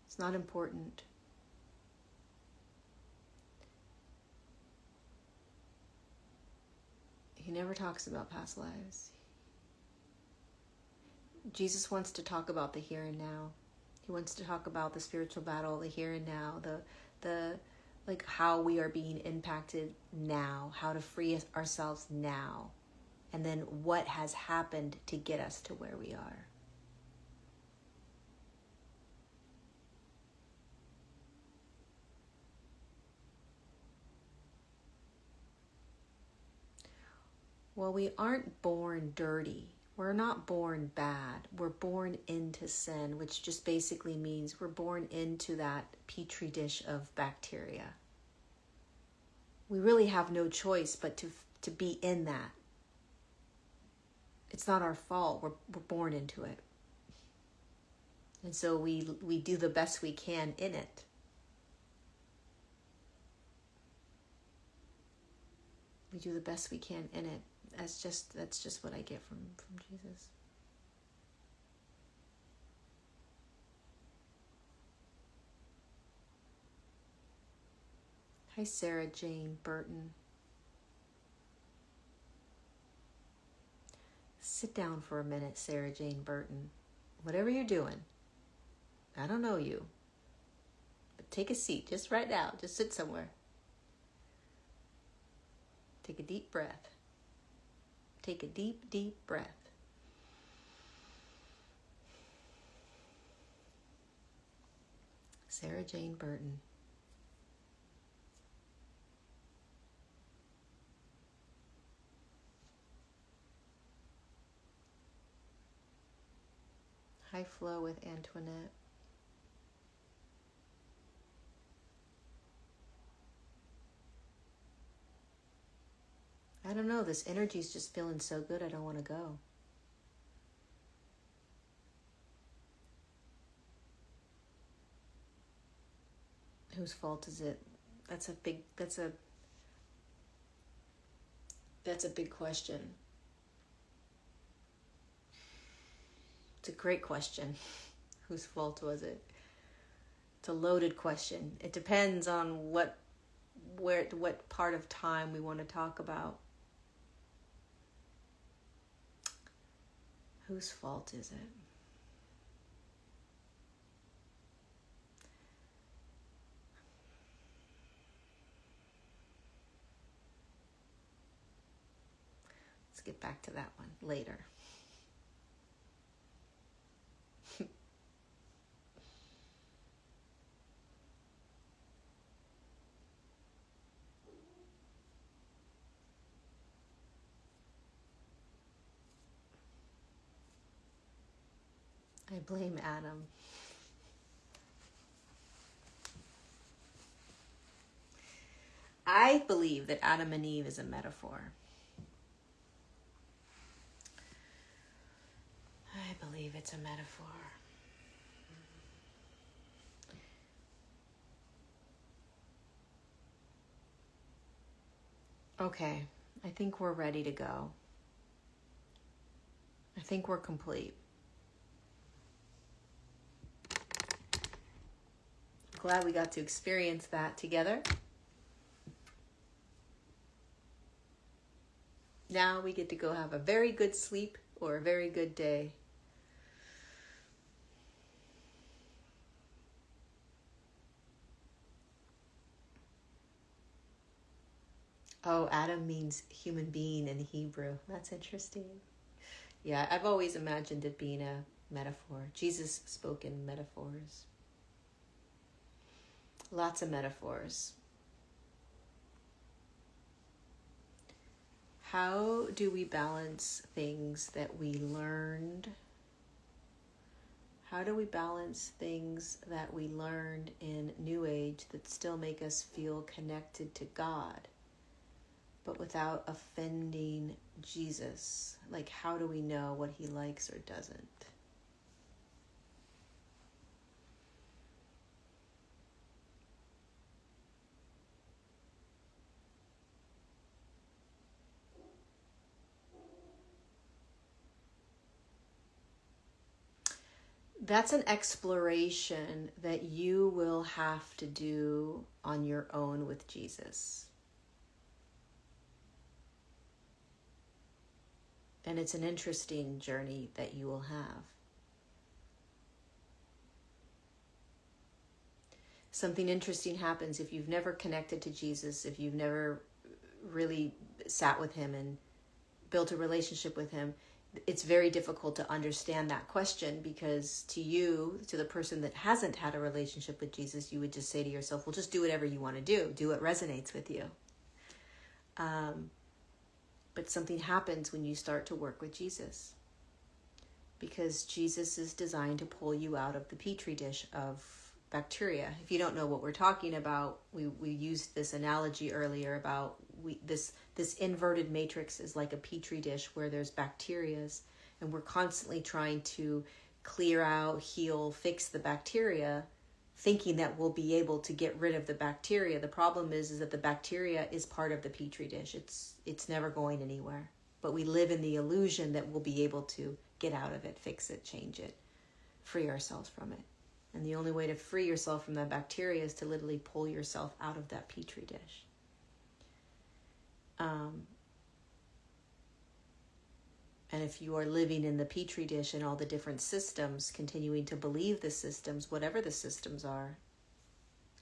It's not important. He never talks about past lives. Jesus wants to talk about the here and now. He wants to talk about the spiritual battle, the here and now, the like how we are being impacted now, how to free ourselves now, and then what has happened to get us to where we are. Well, we aren't born dirty. We're not born bad. We're born into sin, which just basically means we're born into that petri dish of bacteria. We really have no choice but to be in that. It's not our fault. We're born into it. And so we do the best we can in it. We do the best we can in it. That's just what I get from Jesus. Hi, Sarah Jane Burton. Sit down for a minute, Sarah Jane Burton. Whatever you're doing, I don't know you, but take a seat just right now. Just sit somewhere. Take a deep breath. Take a deep, deep breath. Sarah Jane Burton. High flow with Antoinette. I don't know, this energy's just feeling so good, I don't want to go. Whose fault is it? That's a big question. It's a great question. Whose fault was it? It's a loaded question. It depends on what part of time we want to talk about. Whose fault is it? Let's get back to that one later. I blame Adam. I believe that Adam and Eve is a metaphor. I believe it's a metaphor. Okay, I think we're ready to go. I think we're complete. Glad we got to experience that together. Now we get to go have a very good sleep or a very good day. Oh, Adam means human being in Hebrew. That's interesting. Yeah, I've always imagined it being a metaphor. Jesus spoke in metaphors. Lots of metaphors. How do we balance things that we learned? How do we balance things that we learned in New Age that still make us feel connected to God, but without offending Jesus? Like, how do we know what he likes or doesn't? That's an exploration that you will have to do on your own with Jesus. And it's an interesting journey that you will have. Something interesting happens if you've never connected to Jesus, if you've never really sat with him and built a relationship with him. It's very difficult to understand that question, because to you, to the person that hasn't had a relationship with Jesus, you would just say to yourself, well, just do whatever you want to do what resonates with you. But something happens when you start to work with Jesus, because Jesus is designed to pull you out of the petri dish of bacteria. If you don't know what we're talking about, we used this analogy earlier about this inverted matrix is like a petri dish where there's bacterias, and we're constantly trying to clear out, heal, fix the bacteria, thinking that we'll be able to get rid of the bacteria. The problem is that the bacteria is part of the petri dish. It's never going anywhere. But we live in the illusion that we'll be able to get out of it, fix it, change it, free ourselves from it. And the only way to free yourself from that bacteria is to literally pull yourself out of that petri dish. And if you are living in the petri dish and all the different systems, continuing to believe the systems, whatever the systems are,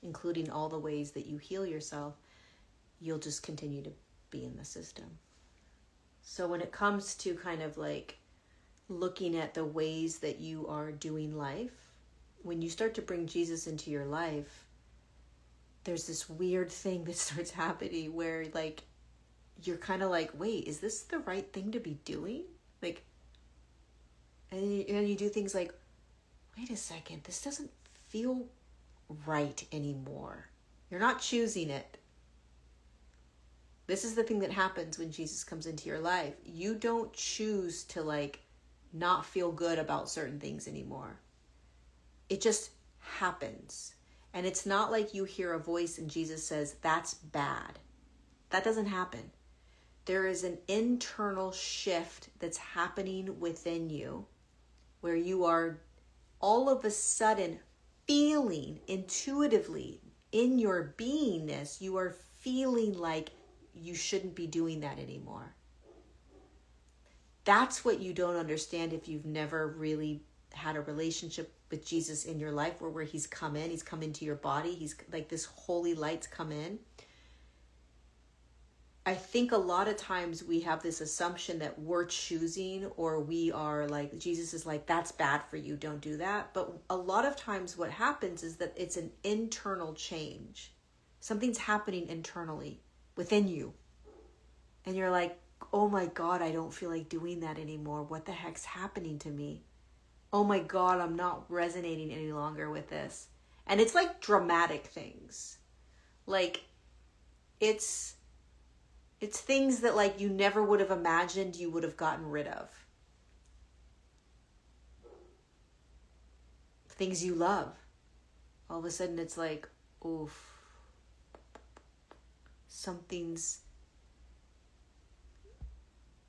including all the ways that you heal yourself, you'll just continue to be in the system. So when it comes to kind of like looking at the ways that you are doing life, when you start to bring Jesus into your life, there's this weird thing that starts happening where like you're kind of like, wait, is this the right thing to be doing? Like, and you do things like, wait a second, this doesn't feel right anymore. You're not choosing it. This is the thing that happens when Jesus comes into your life. You don't choose to like not feel good about certain things anymore. It just happens. And it's not like you hear a voice and Jesus says, that's bad. That doesn't happen. There is an internal shift that's happening within you where you are all of a sudden feeling intuitively in your beingness, you are feeling like you shouldn't be doing that anymore. That's what you don't understand if you've never really had a relationship with Jesus in your life where he's come into your body. He's like this holy light's come in. I think a lot of times we have this assumption that we're choosing, or we are like, Jesus is like, that's bad for you, don't do that. But a lot of times what happens is that it's an internal change. Something's happening internally within you. And you're like, oh my God, I don't feel like doing that anymore. What the heck's happening to me? Oh my God, I'm not resonating any longer with this. And it's like dramatic things. Like it's things that like you never would have imagined you would have gotten rid of. Things you love. All of a sudden it's like, oof. Something's...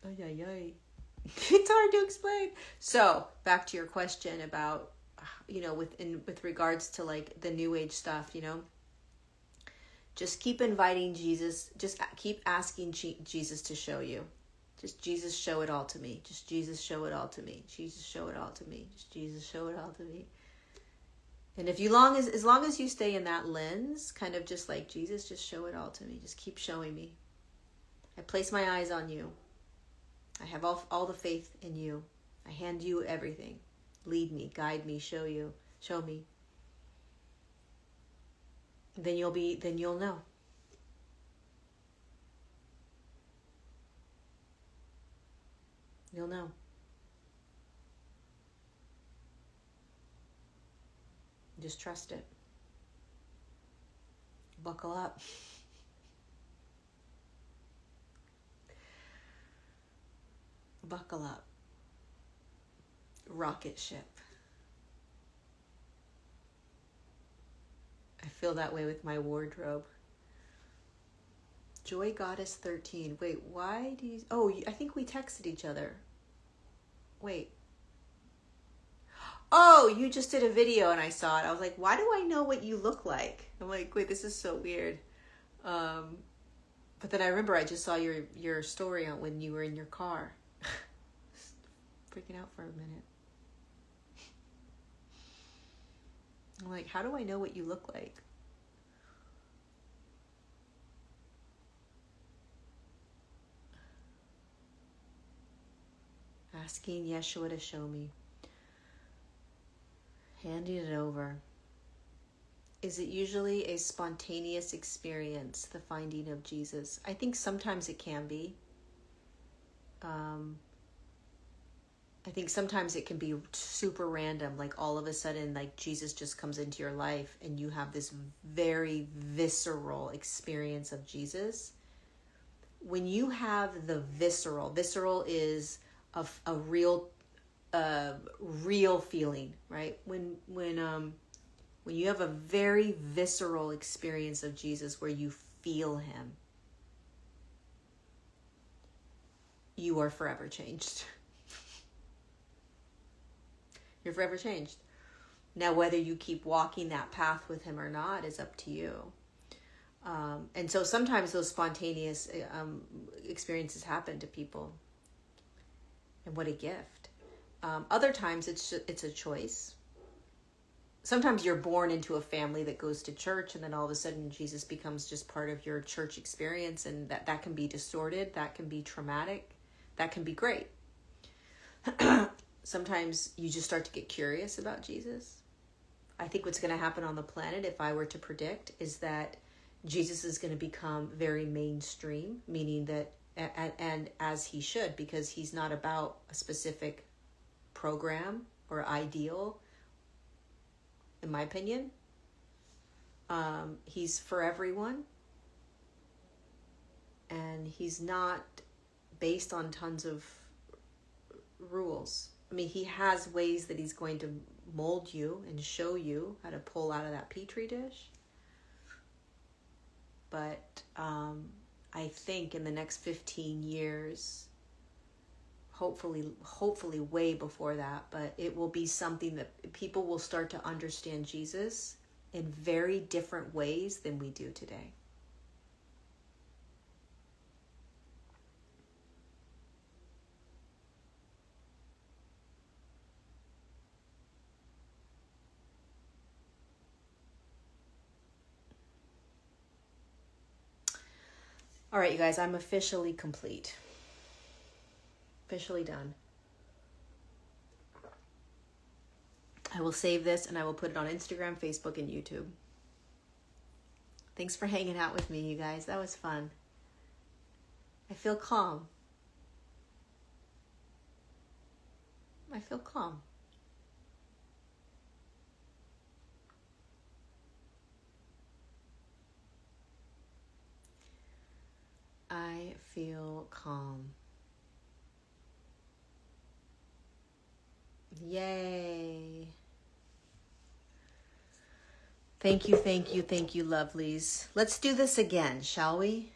Ay. It's hard to explain. So back to your question about, with regards to like the new age stuff, just keep inviting Jesus. Just keep asking Jesus to show you. Just Jesus, show it all to me. Just Jesus, show it all to me. Jesus, show it all to me. Just Jesus, show it all to me. And if as long as you stay in that lens, kind of just like, Jesus, just show it all to me. Just keep showing me. I place my eyes on you. I have all the faith in you. I hand you everything. Lead me, guide me, show me. then you'll know. You'll know. Just trust it. Buckle up. Buckle up. Rocket ship. I feel that way with my wardrobe. Joy Goddess 13. Wait, why do you... Oh, I think we texted each other. Wait. Oh, you just did a video and I saw it. I was like, why do I know what you look like? I'm like, wait, this is so weird. But then I remember I just saw your story on when you were in your car. Freaking out for a minute. I'm like, how do I know what you look like? Asking Yeshua to show me. Handing it over. Is it usually a spontaneous experience, the finding of Jesus? I think sometimes it can be. I think sometimes it can be super random, like all of a sudden, like Jesus just comes into your life and you have this very visceral experience of Jesus. When you have the visceral is a real feeling, right? When you have a very visceral experience of Jesus where you feel him, you are forever changed. You're forever changed. Now, whether you keep walking that path with him or not is up to you. And so sometimes those spontaneous experiences happen to people. And what a gift. Other times it's a choice. Sometimes you're born into a family that goes to church and then all of a sudden Jesus becomes just part of your church experience, and that can be distorted, that can be traumatic, that can be great. Sometimes you just start to get curious about Jesus. I think what's going to happen on the planet, if I were to predict, is that Jesus is going to become very mainstream, meaning that, and as he should, because he's not about a specific program or ideal, in my opinion. He's for everyone. And he's not based on tons of rules. I mean, he has ways that he's going to mold you and show you how to pull out of that petri dish. But I think in the next 15 years, hopefully way before that, but it will be something that people will start to understand Jesus in very different ways than we do today. All right, you guys, I'm officially complete. Officially done. I will save this and I will put it on Instagram, Facebook, and YouTube. Thanks for hanging out with me, you guys. That was fun. I feel calm. I feel calm. I feel calm. Yay. Thank you, lovelies. Let's do this again, shall we?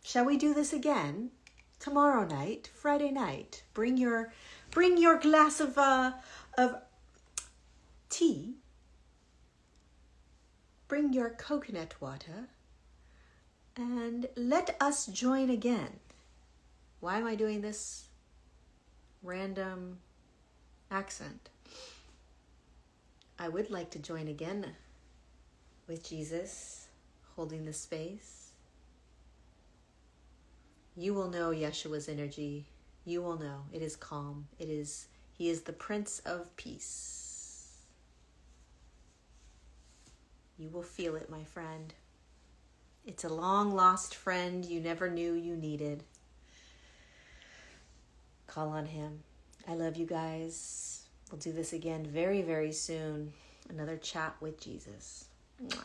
Shall we do this again? Tomorrow night, Friday night. Bring your glass of tea. Bring your coconut water. And let us join again. Why am I doing this random accent? I would like to join again with Jesus, holding the space. You will know Yeshua's energy. You will know. It is calm. He is the Prince of Peace. You will feel it, my friend. It's a long lost friend you never knew you needed. Call on him. I love you guys. We'll do this again very, very soon. Another chat with Jesus. Mwah.